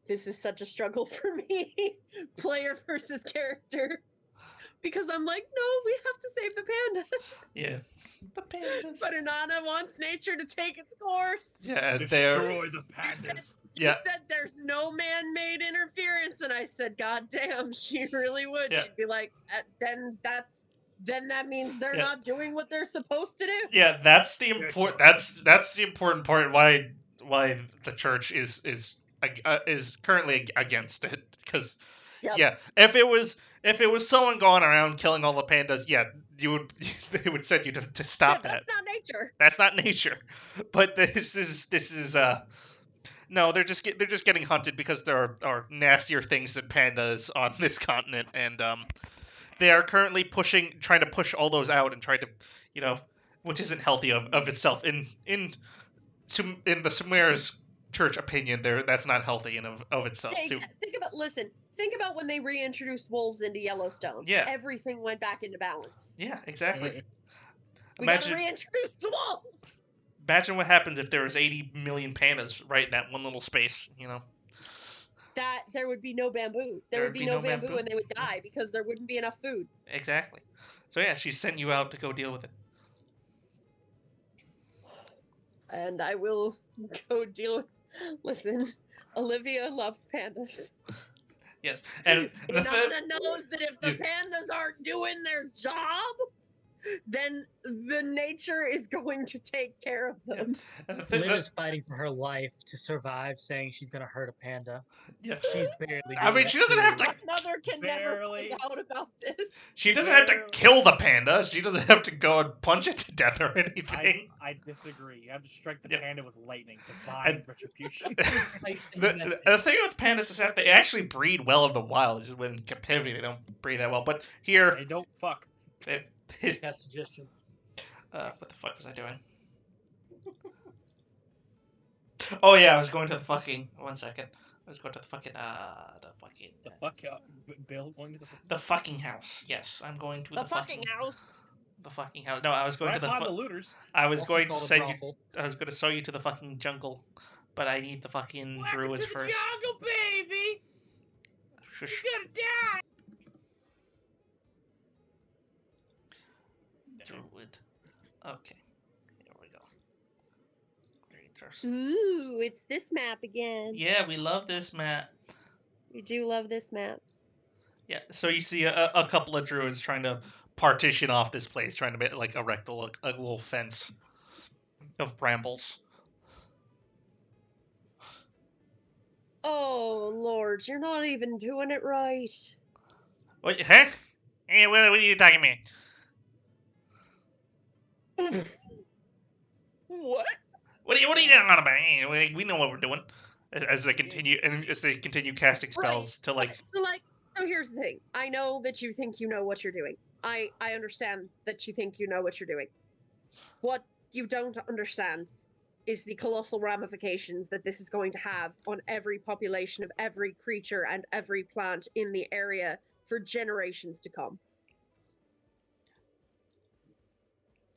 such a struggle for me, player versus character, because I'm like, no, we have to save the pandas. Yeah, the pandas. But Inanna wants nature to take its course. Yeah, they're Destroy the pandas. She said there's no man-made interference, and I said, God damn, she really would. Yeah. She'd be like, then that means they're not doing what they're supposed to do. Yeah, that's the important. That's the important part. Why the church is currently against it, because if it was someone going around killing all the pandas, they would send you to stop that. That's not nature. That's not nature. But this is no, they're just getting hunted because there are nastier things than pandas on this continent, and they are currently trying to push all those out and trying to, which isn't healthy of itself. In the Sumer's church opinion, that's not healthy in of itself. Think about when they reintroduced wolves into Yellowstone. Yeah. Everything went back into balance. Yeah, exactly. We gotta reintroduce the wolves. Imagine what happens if there was 80 million pandas right in that one little space, That there would be no bamboo. There would be no bamboo, and they would die because there wouldn't be enough food. Exactly. So yeah, she sent you out to go deal with it. And I will go deal with... Listen, Olivia loves pandas. Yes, and Inanna knows that if the pandas aren't doing their job, then the nature is going to take care of them. Liv is fighting for her life to survive, saying she's gonna hurt a panda. Yeah, she's barely. I mean, she doesn't have to. My mother can never find out about this. She doesn't have to kill the panda. She doesn't have to go and punch it to death or anything. I disagree. You have to strike the panda with lightning. Divine retribution. The thing with pandas is that they actually breed well in the wild. It's just when in captivity they don't breed that well. But here they don't fuck. Cast suggestion. What the fuck was I doing? Oh yeah, I was going to the fucking. 1 second. I was going to the fucking. Bill going to the fucking house. Yes, I'm going to the fucking house. The fucking house. No, I was going to the looters. I was going to send you. I was going to sell you to the fucking jungle, but I need the fucking druids to the first. Jungle, baby. Shush. You're gonna die. Druid. Okay. Here we go. Ooh, it's this map again. Yeah, we love this map. We do love this map. Yeah, so you see a couple of druids trying to partition off this place, trying to make erect a little fence of brambles. Oh, Lord, you're not even doing it right. What? Huh? Hey, what are you talking about? What? What are you talking about? Hey, we know what we're doing. As they continue casting spells to So here's the thing. I know that you think you know what you're doing. I understand that you think you know what you're doing. What you don't understand is the colossal ramifications that this is going to have on every population of every creature and every plant in the area for generations to come.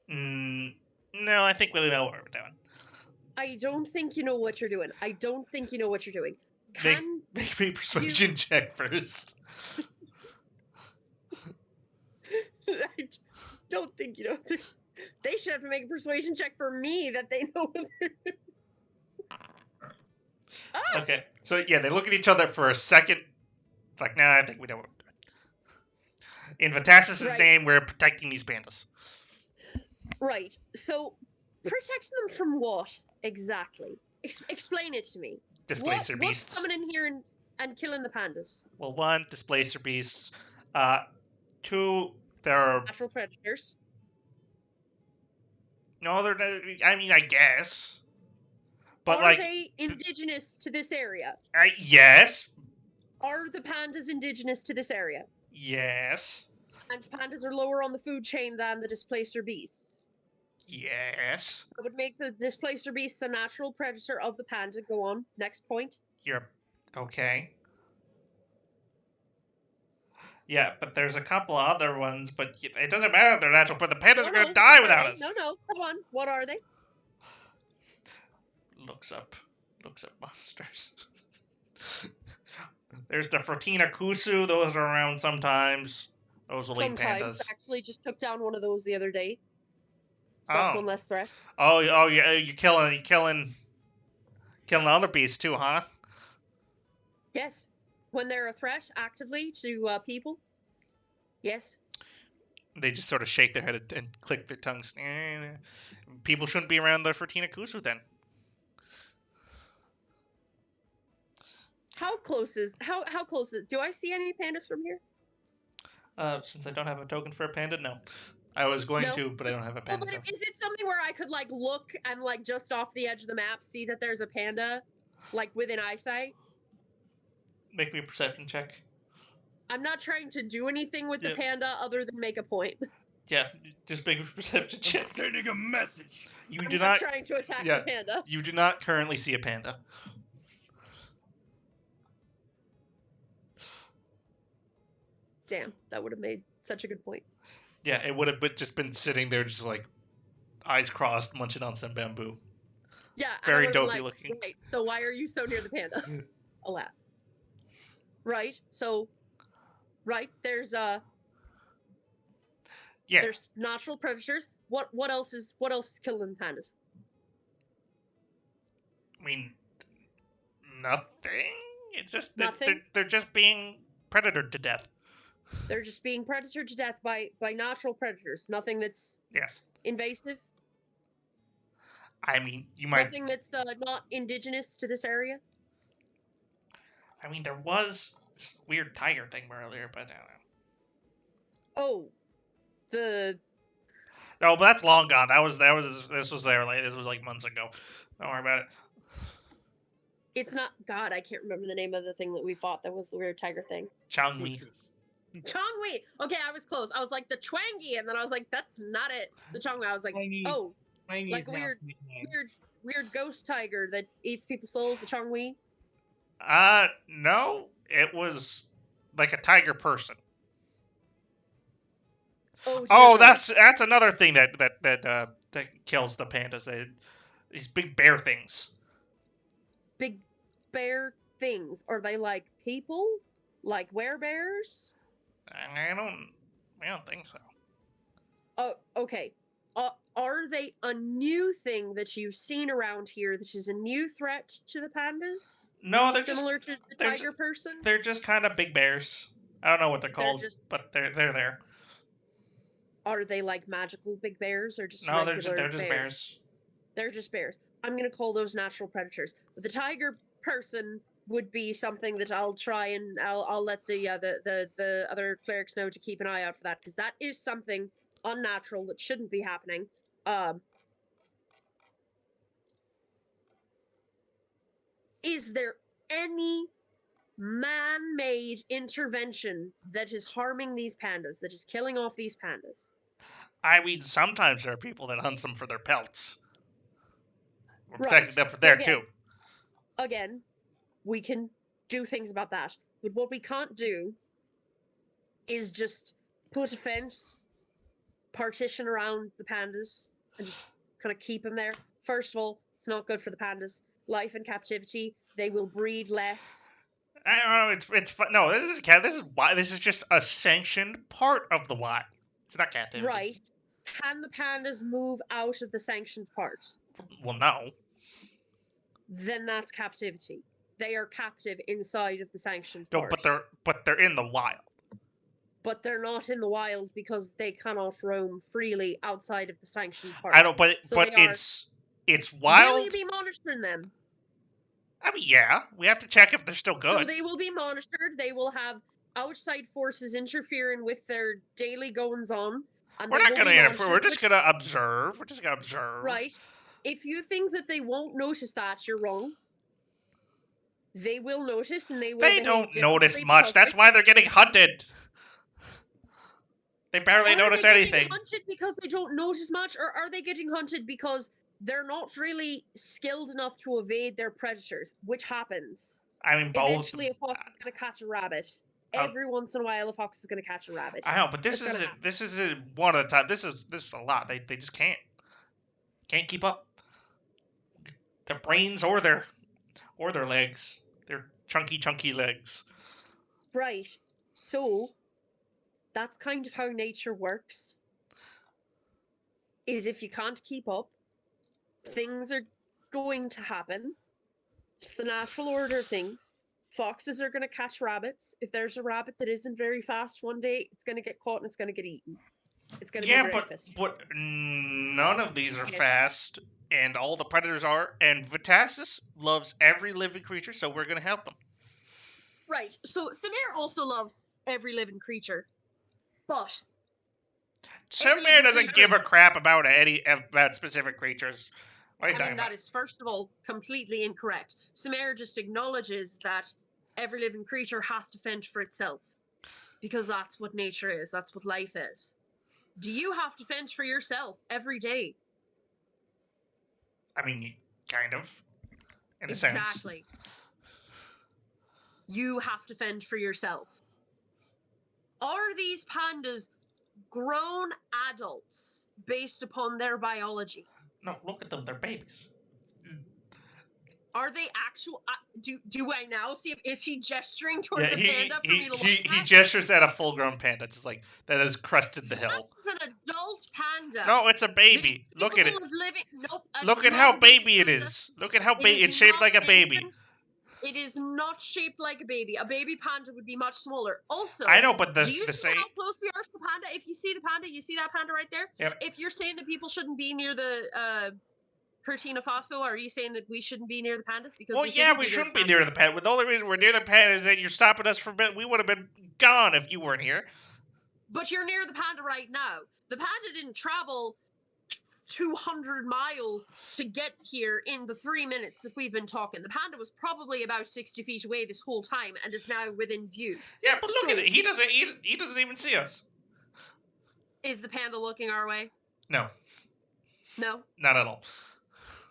No, I think we know what we're doing. I don't think you know what you're doing. I don't think you know what you're doing. Make me persuasion check first. don't think they should have to make a persuasion check for me that they know what they're. Ah! Okay, so yeah, they look at each other for a second. It's like, nah, I think we don't. In Vitasis' Right. name, we're protecting these pandas. Right. So, protecting them from what exactly? Explain it to me. Displacer What's beasts. coming in here and killing the pandas? Well, one, displacer beasts. Two, there are Natural predators. no, they're. I mean, I guess. But Are like, they indigenous to this area? yes, Are the pandas indigenous to this area? yes, And pandas are lower on the food chain than the displacer beasts. yes. That would make the displacer beasts a natural predator of the panda. Go on. Next point. You're okay. Yeah, but there's a couple of other ones, but it doesn't matter if they're natural. But the pandas are gonna die What are without they? us. No. Come on. What are they? Looks up monsters. There's the Fortina Kusu. Those are around sometimes. Those will eat Sometimes. pandas. Actually, just took down one of those the other day. So that's one less threat. Oh, yeah, you're killing other beasts too, huh? Yes. When they're a threat actively to people. Yes. They just sort of shake their head and click their tongues. People shouldn't be around the Fortina Kusu then. How close is do I see any pandas from here? Since I don't have a token for a panda, no. I was going No. to, but I don't have a Well, panda. but is it something where I could like look and like just off the edge of the map see that there's a panda like within eyesight? Make me a perception check. I'm not trying to do anything with the Yep. panda other than make a point. Yeah, just make a perception check. I'm sending a message. You I'm do not not. trying to attack yeah. the panda. You do not currently see a panda. Damn, that would have made such a good point. Yeah, it would have just been sitting there, just like eyes crossed, munching on some bamboo. Yeah, Very and I would've dopey been looking. Right, so why are you so near the panda? Alas. Right, so there's Yeah. there's natural predators. What else is killing pandas? I mean, nothing. It's just that Nothing? they're just being predatored to death. They're just being predatored to death by natural predators. Nothing that's Yes. invasive. I mean, you might. Nothing that's not indigenous to this area. I mean, there was this weird tiger thing earlier, but I don't know. Oh, the No, but that's long gone. This was there like this was like months ago. Don't worry about it. it's not God. I can't remember the name of the thing that we fought. That was the weird tiger thing. Changmi. Chongwei. Okay, I was close. I was like the Twangy, and then I was like, that's not it. The Chongwei. I was like, Twangy. oh, Twangy like is now weird- its nickname. weird ghost tiger that eats people's souls. The Chongwei. No, it was like a tiger person. Oh, dear Oh, God. that's another thing that kills the pandas. These big bear things. Big bear things. Are they like people? Like werebears? I don't think so. Oh, okay. Are they a new thing that you've seen around here that is a new threat to the pandas? No, they're Similar to the they're tiger person? they're just kind of big bears. I don't know what they're They're called, just- but they're there. Are they like magical big bears or just No, regular they're just bears. They're just bears. I'm gonna call those natural predators. But the tiger person would be something that I'll try and I'll let the other clerics know to keep an eye out for that, because that is something unnatural that shouldn't be happening. Is there any man-made intervention that is harming these pandas, that is killing off these pandas? I mean, sometimes there are people that hunt them for their pelts. We're Right. protecting them from So there again- too. Again, we can do things about that. But what we can't do is just put a fence, partition around the pandas, and just kind of keep them there. First of all, it's not good for the pandas. Life in captivity, they will breed less. I don't know. It's fun. No, this is why this is just a sanctioned part of the wild. It's not captivity. Right. Can the pandas move out of the sanctioned part? Well, no. Then that's captivity. They are captive inside of the sanctioned No, part. but they're in the wild. But they're not in the wild because they cannot roam freely outside of the sanctioned part. I don't, but So but they are. it's Will wild. you be monitoring them? I mean, yeah, we have to check if they're still good. So they will be monitored. They will have outside forces interfering with their daily goings on. And We're they not will going to be interfere. We're monitored, just going to observe. We're just going to observe. Right. If you think that they won't notice that, you're wrong. They will notice and they will They behave don't differently notice much. because That's why they're getting hunted. They barely Are notice they getting anything. hunted because they don't notice much, or are they getting hunted because they're not really skilled enough to evade their predators, which happens. I mean, both. Eventually, a fox is going to catch a rabbit. Every once in a while, a fox is going to catch a rabbit. I know, but this That's gonna isn't. happen. This isn't one at a time. This is a lot. They just can't keep up. Their brains or their legs. Their chunky legs. Right. So, that's kind of how nature works. Is if you can't keep up, things are going to happen. It's the natural order of things. Foxes are going to catch rabbits. If there's a rabbit that isn't very fast one day, it's going to get caught and it's going to get eaten. It's going to be breakfast. but none of these are Yeah. fast, and all the predators are. And Vitasis loves every living creature, so we're gonna help them. Right. So Samir also loves every living creature, but Samir doesn't give a crap about about specific creatures. I mean, that is, first of all, completely incorrect. Samir just acknowledges that every living creature has to fend for itself. Because that's what nature is. That's what life is. Do you have to fend for yourself every day? I mean, kind of. In a sense. Exactly. You have to fend for yourself. Are these pandas grown adults based upon their biology? No, look at them. They're babies. Are they actual? Do I now see? Is he gesturing towards a panda for me to look at? He gestures at a full-grown panda, just like that has crested the hill. That's an adult panda. No, it's a baby. Look at it. Nope, Look at how baby it is. Look at how baby. It's shaped like a baby. It is not shaped like a baby. A baby panda would be much smaller. Also, I know, but do you see how close we are to the panda? If you see the panda, you see that panda right there? Yep. If you're saying that people shouldn't be near the Curtina Faso, are you saying that we shouldn't be near the pandas? Because we shouldn't be near the panda. The only reason we're near the panda is that you're stopping us from it. We would have been gone if you weren't here. But you're near the panda right now. The panda didn't travel 200 miles to get here in the 3 minutes that we've been talking. The panda was probably about 60 feet away this whole time and is now within view. Yeah, but look at it. He doesn't even see us. Is the panda looking our way? No. No? Not at all.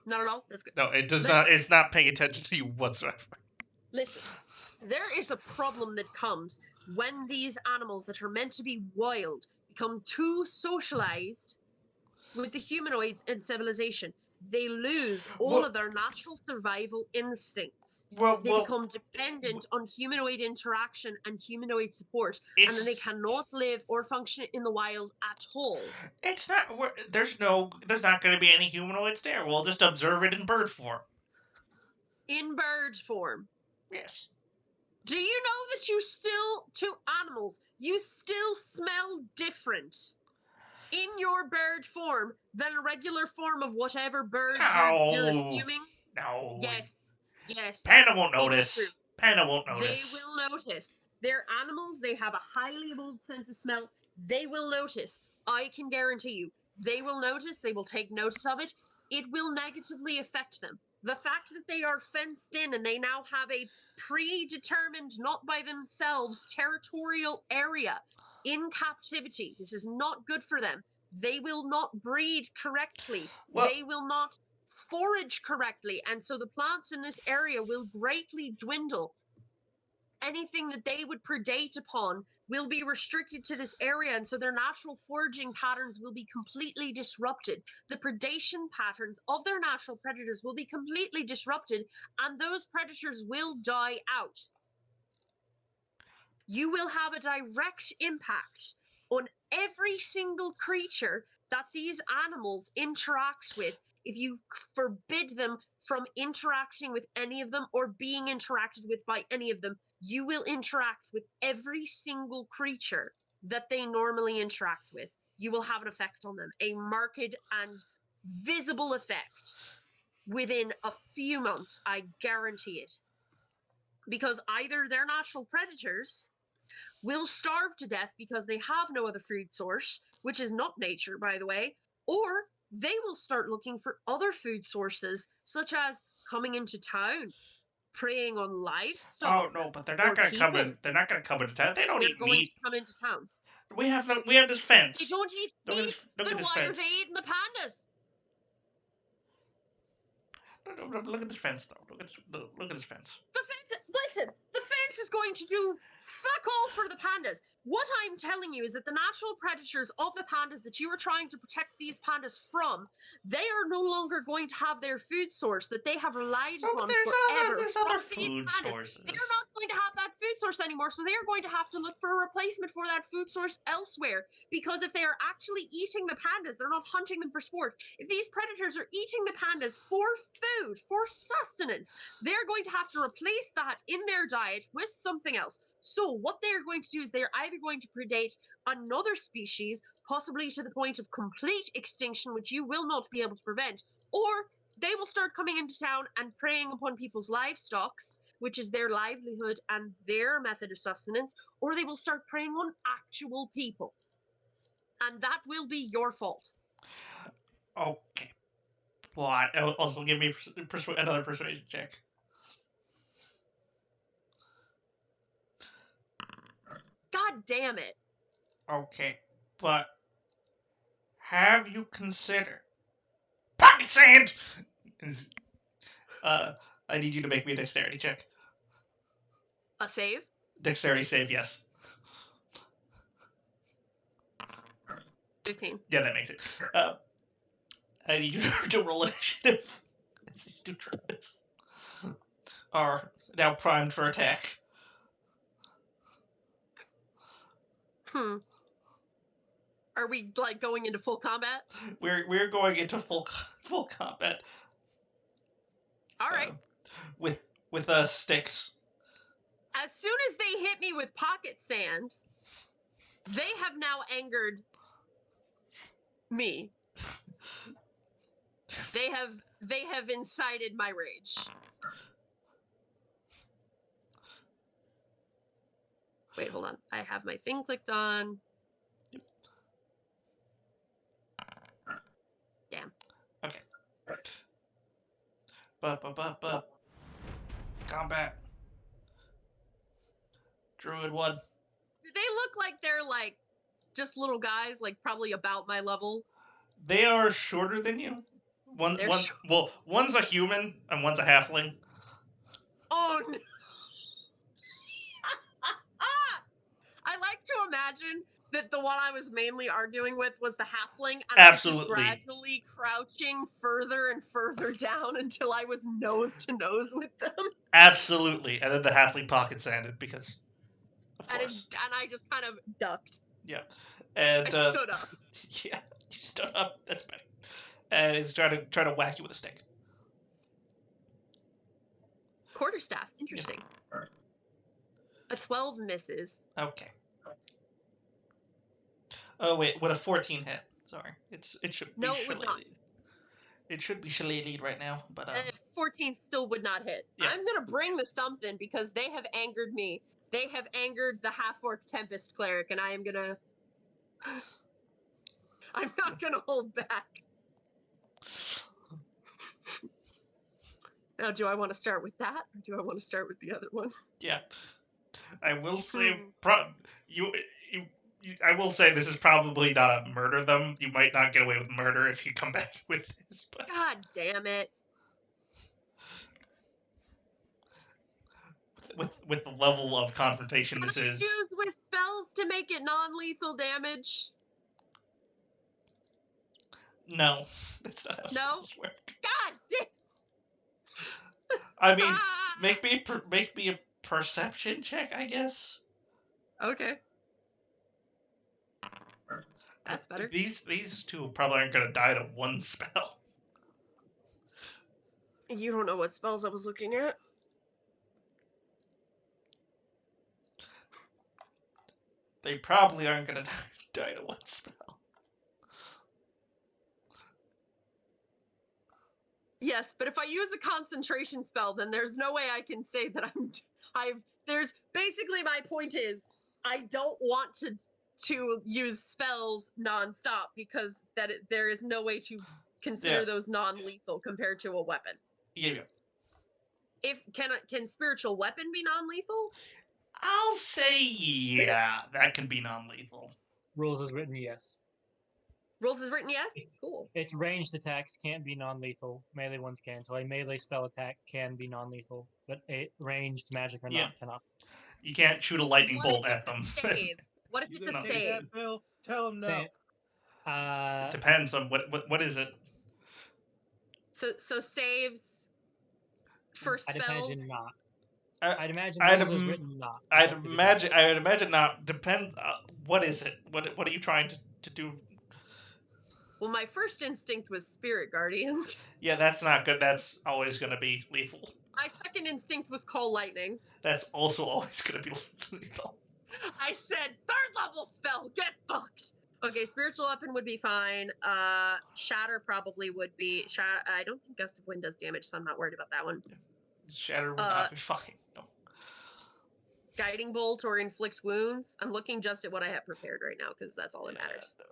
Not at all? That's good. No, it does not. It's not paying attention to you whatsoever. Listen, there is a problem that comes when these animals that are meant to be wild become too socialized with the humanoids in civilization. They lose all of their natural survival instincts. They become dependent on humanoid interaction and humanoid support, and then they cannot live or function in the wild at all. It's not. There's not going to be any humanoids there. We'll just observe it in bird form. In bird form? Yes. Do you know that to animals, you still smell different in your bird form than a regular form of whatever bird you're assuming? No. Yes. Panda won't notice. Panda won't notice. They will notice. They're animals. They have a highly evolved sense of smell. They will notice. I can guarantee you. They will notice. They will take notice of it. It will negatively affect them. The fact that they are fenced in and they now have a predetermined, not by themselves, territorial area in captivity. This is not good for them. They will not breed correctly. They will not forage correctly. And so the plants in this area will greatly dwindle. Anything that they would predate upon will be restricted to this area, and so their natural foraging patterns will be completely disrupted. The predation patterns of their natural predators will be completely disrupted, and those predators will die out. You will have a direct impact on every single creature that these animals interact with. If you forbid them from interacting with any of them or being interacted with by any of them, you will interact with every single creature that they normally interact with. You will have an effect on them, a marked and visible effect within a few months. I guarantee it. Because either they're natural predators, will starve to death because they have no other food source, which is not nature, by the way, or they will start looking for other food sources, such as coming into town, preying on livestock. Oh no, but they're not gonna come in. They're not gonna come into town. They don't They're eat going meat. to come into town. We have this fence. They don't eat Look at meat. this- look at Then this why are fence. they eating the pandas? Look at this fence, though. Look at this fence. The fence, listen, the fence is going to do fuck all for the pandas. What I'm telling you is that the natural predators of the pandas that you are trying to protect these pandas from, they are no longer going to have their food source that they have relied Oh, but upon there's forever other from these food pandas. sources. They are not going to have that food source anymore, so they are going to have to look for a replacement for that food source elsewhere. Because if they are actually eating the pandas, they're not hunting them for sport. If these predators are eating the pandas for food, for sustenance, they're going to have to replace that in their diet with something else. So what they're going to do is they're either going to predate another species, possibly to the point of complete extinction, which you will not be able to prevent, or they will start coming into town and preying upon people's livestock, which is their livelihood and their method of sustenance, or they will start preying on actual people. And that will be your fault. Okay. What? Also, give me another persuasion check. God damn it. Okay, but have you considered pocket sand? I need you to make me a dexterity check. A save? Dexterity save, yes. 15. Yeah, that makes it. I need you to roll initiative. These two druids are now primed for attack. Are we like going into full combat? We're going into full combat. All right. With sticks. As soon as they hit me with pocket sand, they have now angered me. They have incited my rage. Wait, hold on. I have my thing clicked on. Damn. Okay. Combat. Druid 1. Do they look like they're like just little guys, like probably about my level? They are shorter than you. One's a human and one's a halfling. Oh no. I like to imagine that the one I was mainly arguing with was the halfling, and Absolutely. I was just gradually crouching further and further down until I was nose to nose with them. Absolutely. And then the halfling pocket sanded because, of course. And I just kind of ducked. Yeah. And I stood up. Yeah, you stood up. That's better. And it's trying to whack you with a stick. Quarterstaff. Interesting. Yeah. A 12 misses. Okay. Oh wait, would a 14 hit? Sorry, it should be No, it would not. It should be shilladied right now, but 14 still would not hit. Yeah. I'm gonna bring the something because they have angered me. They have angered the half-orc Tempest Cleric, and I am gonna... I'm not gonna hold back. Now, do I want to start with that, or do I want to start with the other one? Yeah. I will say, I will say this is probably not a murder them. You might not get away with murder if you come back with this. But... God damn it. With the level of confrontation this is... Use with spells to make it non-lethal damage? No. That's not how spells work. God damn! I mean, make me a perception check, I guess. Okay. That's better. These two probably aren't gonna die to one spell. You don't know what spells I was looking at? They probably aren't gonna die to one spell. Yes, but if I use a concentration spell, then there's no way I can say that there's basically my point is I don't want to use spells nonstop because there is no way to consider those non-lethal compared to a weapon. Yeah. Can spiritual weapon be non-lethal? I'll say yeah, that can be non-lethal. Rules is written, yes. Rules is written yes? Cool. Its ranged attacks can't be non-lethal. Melee ones can. So a melee spell attack can be non-lethal, but a ranged magic or not cannot. You can't shoot a lightning bolt at them. What if it's a save? That, Bill? Tell him no. It depends on what is it. So saves for spells. I'd imagine not. I'd imagine rules is written not. I'd imagine not. Depend. What is it? What are you trying to do? Well, my first instinct was spirit guardians. Yeah, that's not good. That's always going to be lethal. My second instinct was call lightning. That's also always going to be lethal. I said third level spell, get fucked. Okay, spiritual weapon would be fine. Shatter probably would be. I don't think gust of wind does damage, so I'm not worried about that one. Shatter would not be fine. No. Guiding bolt or inflict wounds. I'm looking just at what I have prepared right now because that's all that matters. No.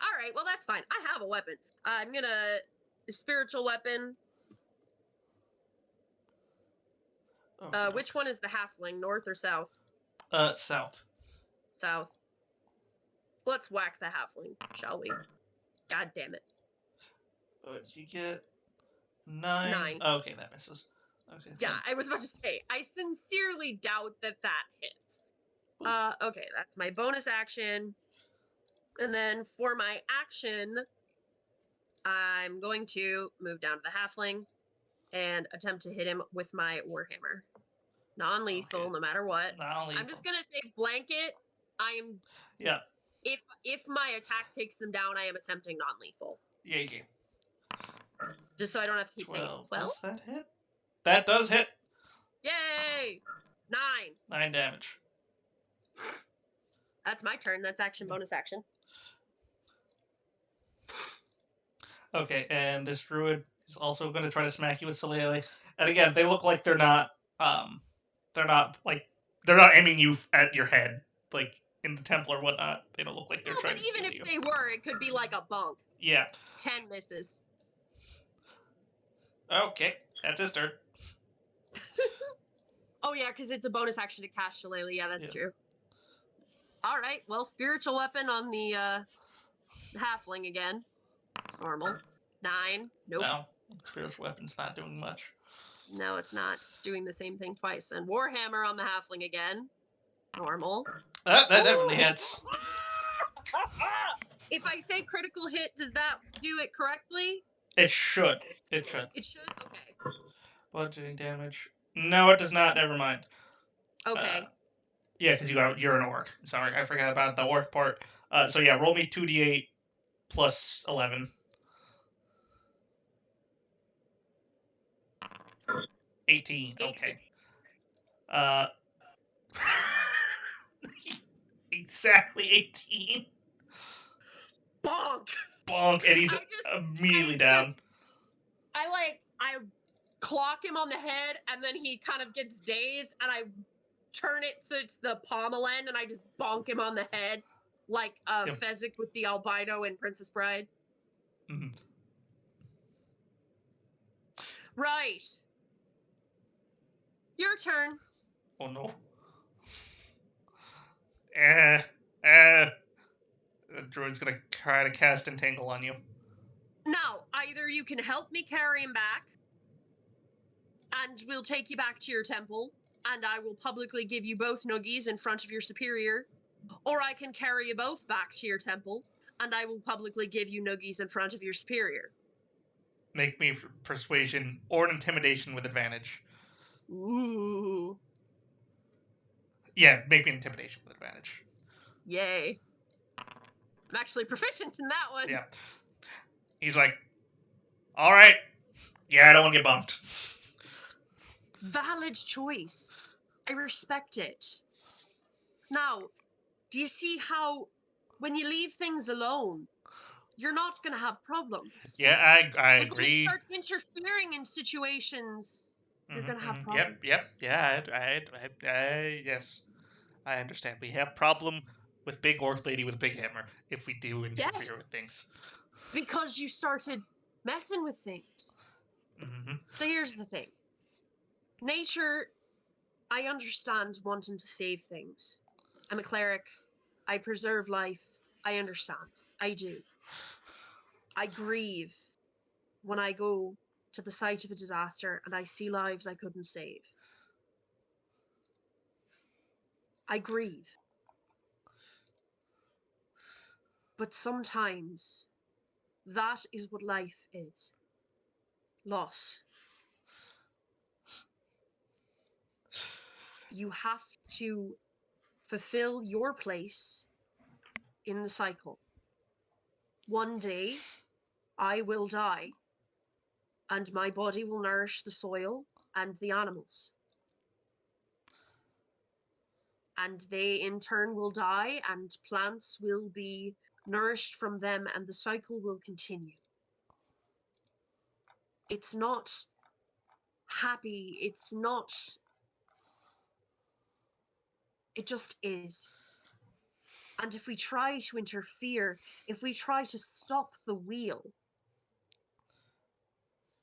All right, well that's fine. I have a weapon. I'm gonna spiritual weapon. Which one is the halfling? North or south? South. South. Let's whack the halfling, shall we? God damn it. What did you get? 9? 9. Okay, that misses. Okay. Yeah, I was about to say, I sincerely doubt that hits. Okay, that's my bonus action. And then for my action, I'm going to move down to the halfling and attempt to hit him with my warhammer. Non-lethal, Okay. no matter what. Non-lethal. I'm just gonna say blanket. Yeah. If my attack takes them down, I am attempting non-lethal. Yeah. Just so I don't have to keep saying 12. Does that hit? That does hit. Yay! 9. 9 damage. That's my turn. That's action, bonus action. Okay, and this druid is also going to try to smack you with Solele. And again, they look like they're not aiming you at your head, like in the temple or whatnot. They don't look like they're trying to kill you. Even if they were, it could be like a bonk. Yeah. 10 misses. Okay, that's his turn. Oh yeah, because it's a bonus action to cast Shillelagh. Yeah, that's true. All right, well, spiritual weapon on the halfling again. Normal. 9. Nope. No, spiritual weapon's not doing much. No, it's not. It's doing the same thing twice. And warhammer on the halfling again. Normal. That definitely hits. If I say critical hit, does that do it correctly? It should. It should. It should? Okay. Bludgeoning damage. No, it does not. Never mind. Okay. Yeah, because you're an orc. Sorry, I forgot about the orc part. So yeah, roll me 2d8 plus 11. 18. Okay. Exactly 18. Bonk! Bonk, and he's immediately down. I clock him on the head, and then he kind of gets dazed, and I turn it so it's the pommel end, and I just bonk him on the head, like Fezzik with the albino in Princess Bride. Mm-hmm. Right. Your turn. Oh no. The druid's gonna try to cast Entangle on you. Now, either you can help me carry him back, and we'll take you back to your temple, and I will publicly give you both noogies in front of your superior, or I can carry you both back to your temple, and I will publicly give you noogies in front of your superior. Make me persuasion or an intimidation with advantage. Ooh. Yeah, make me intimidation with advantage. Yay. I'm actually proficient in that one. Yeah. He's like, all right. Yeah, I don't want to get bumped. Valid choice. I respect it. Now, do you see how when you leave things alone, you're not going to have problems? Yeah, I But when you agree. start interfering in situations, you're going to have problems. Yep. Yeah, yes. I understand. We have problem with big orc lady with big hammer if we do interfere Yes. with things. Because you started messing with things. Mm-hmm. So here's the thing. Nature, I understand wanting to save things. I'm a cleric. I preserve life. I understand. I do. I grieve when I go to the site of a disaster and I see lives I couldn't save. I grieve. But sometimes that is what life is. Loss. You have to fulfill your place in the cycle. One day, I will die, and my body will nourish the soil and the animals. And they in turn will die, and plants will be nourished from them, and the cycle will continue. It's not happy, it's not. It just is. And if we try to interfere, if we try to stop the wheel,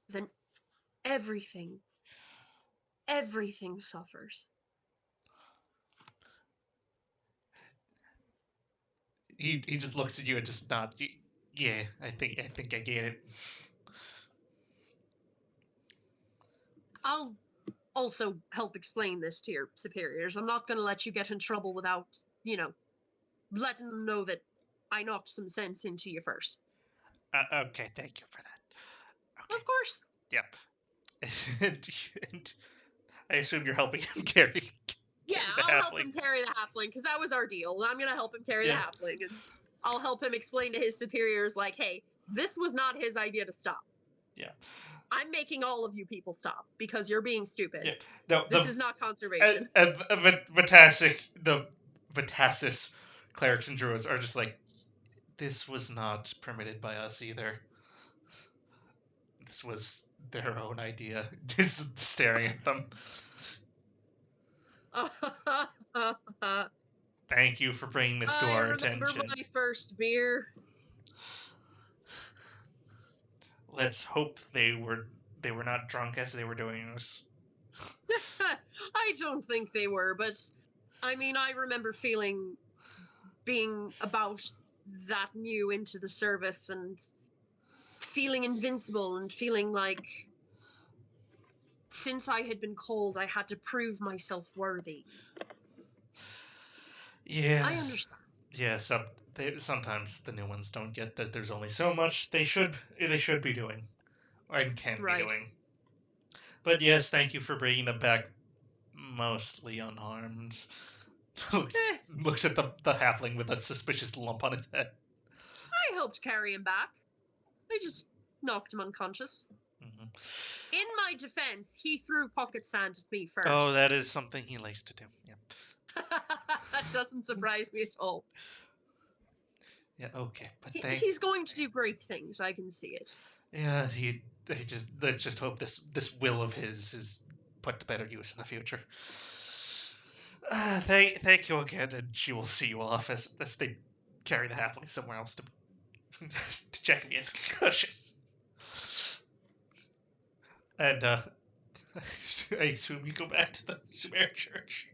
then everything suffers. He just looks at you and just nods. Yeah, I think I get it. I'll also help explain this to your superiors. I'm not going to let you get in trouble without, letting them know that I knocked some sense into you first. Okay, thank you for that. Okay. Of course. Yep. and I assume you're helping him carry Yeah, the I'll help halfling. him carry the halfling, because that was our deal. I'm going to help him carry the halfling, and I'll help him explain to his superiors, like, hey, this was not his idea to stop. Yeah. I'm making all of you people stop, because you're being stupid. Yeah. No, This is not conservation. the Vitasis clerics and druids are just like, this was not permitted by us either. This was their own idea. Just staring at them. Thank you for bringing this to our attention. I remember my first beer. Let's hope they were not drunk as they were doing this. I don't think they were, but I mean, I remember being about that new into the service and feeling invincible and feeling like since I had been called, I had to prove myself worthy. Yeah. I understand. Yeah, sometimes the new ones don't get that there's only so much they should be doing, or can be doing. But yes, thank you for bringing them back mostly unharmed. Looks at the halfling with a suspicious lump on his head. I helped carry him back. I just knocked him unconscious. Mm-hmm. In my defense, he threw pocket sand at me first. Oh, that is something he likes to do. Yeah. That doesn't surprise me at all. Yeah, okay, but he's going to do great things. I can see it. Yeah, let's just hope this will of his is put to better use in the future. Thank you again, and she will see you off as they carry the halfling somewhere else to to check against concussion. And I assume you go back to the Sumer church.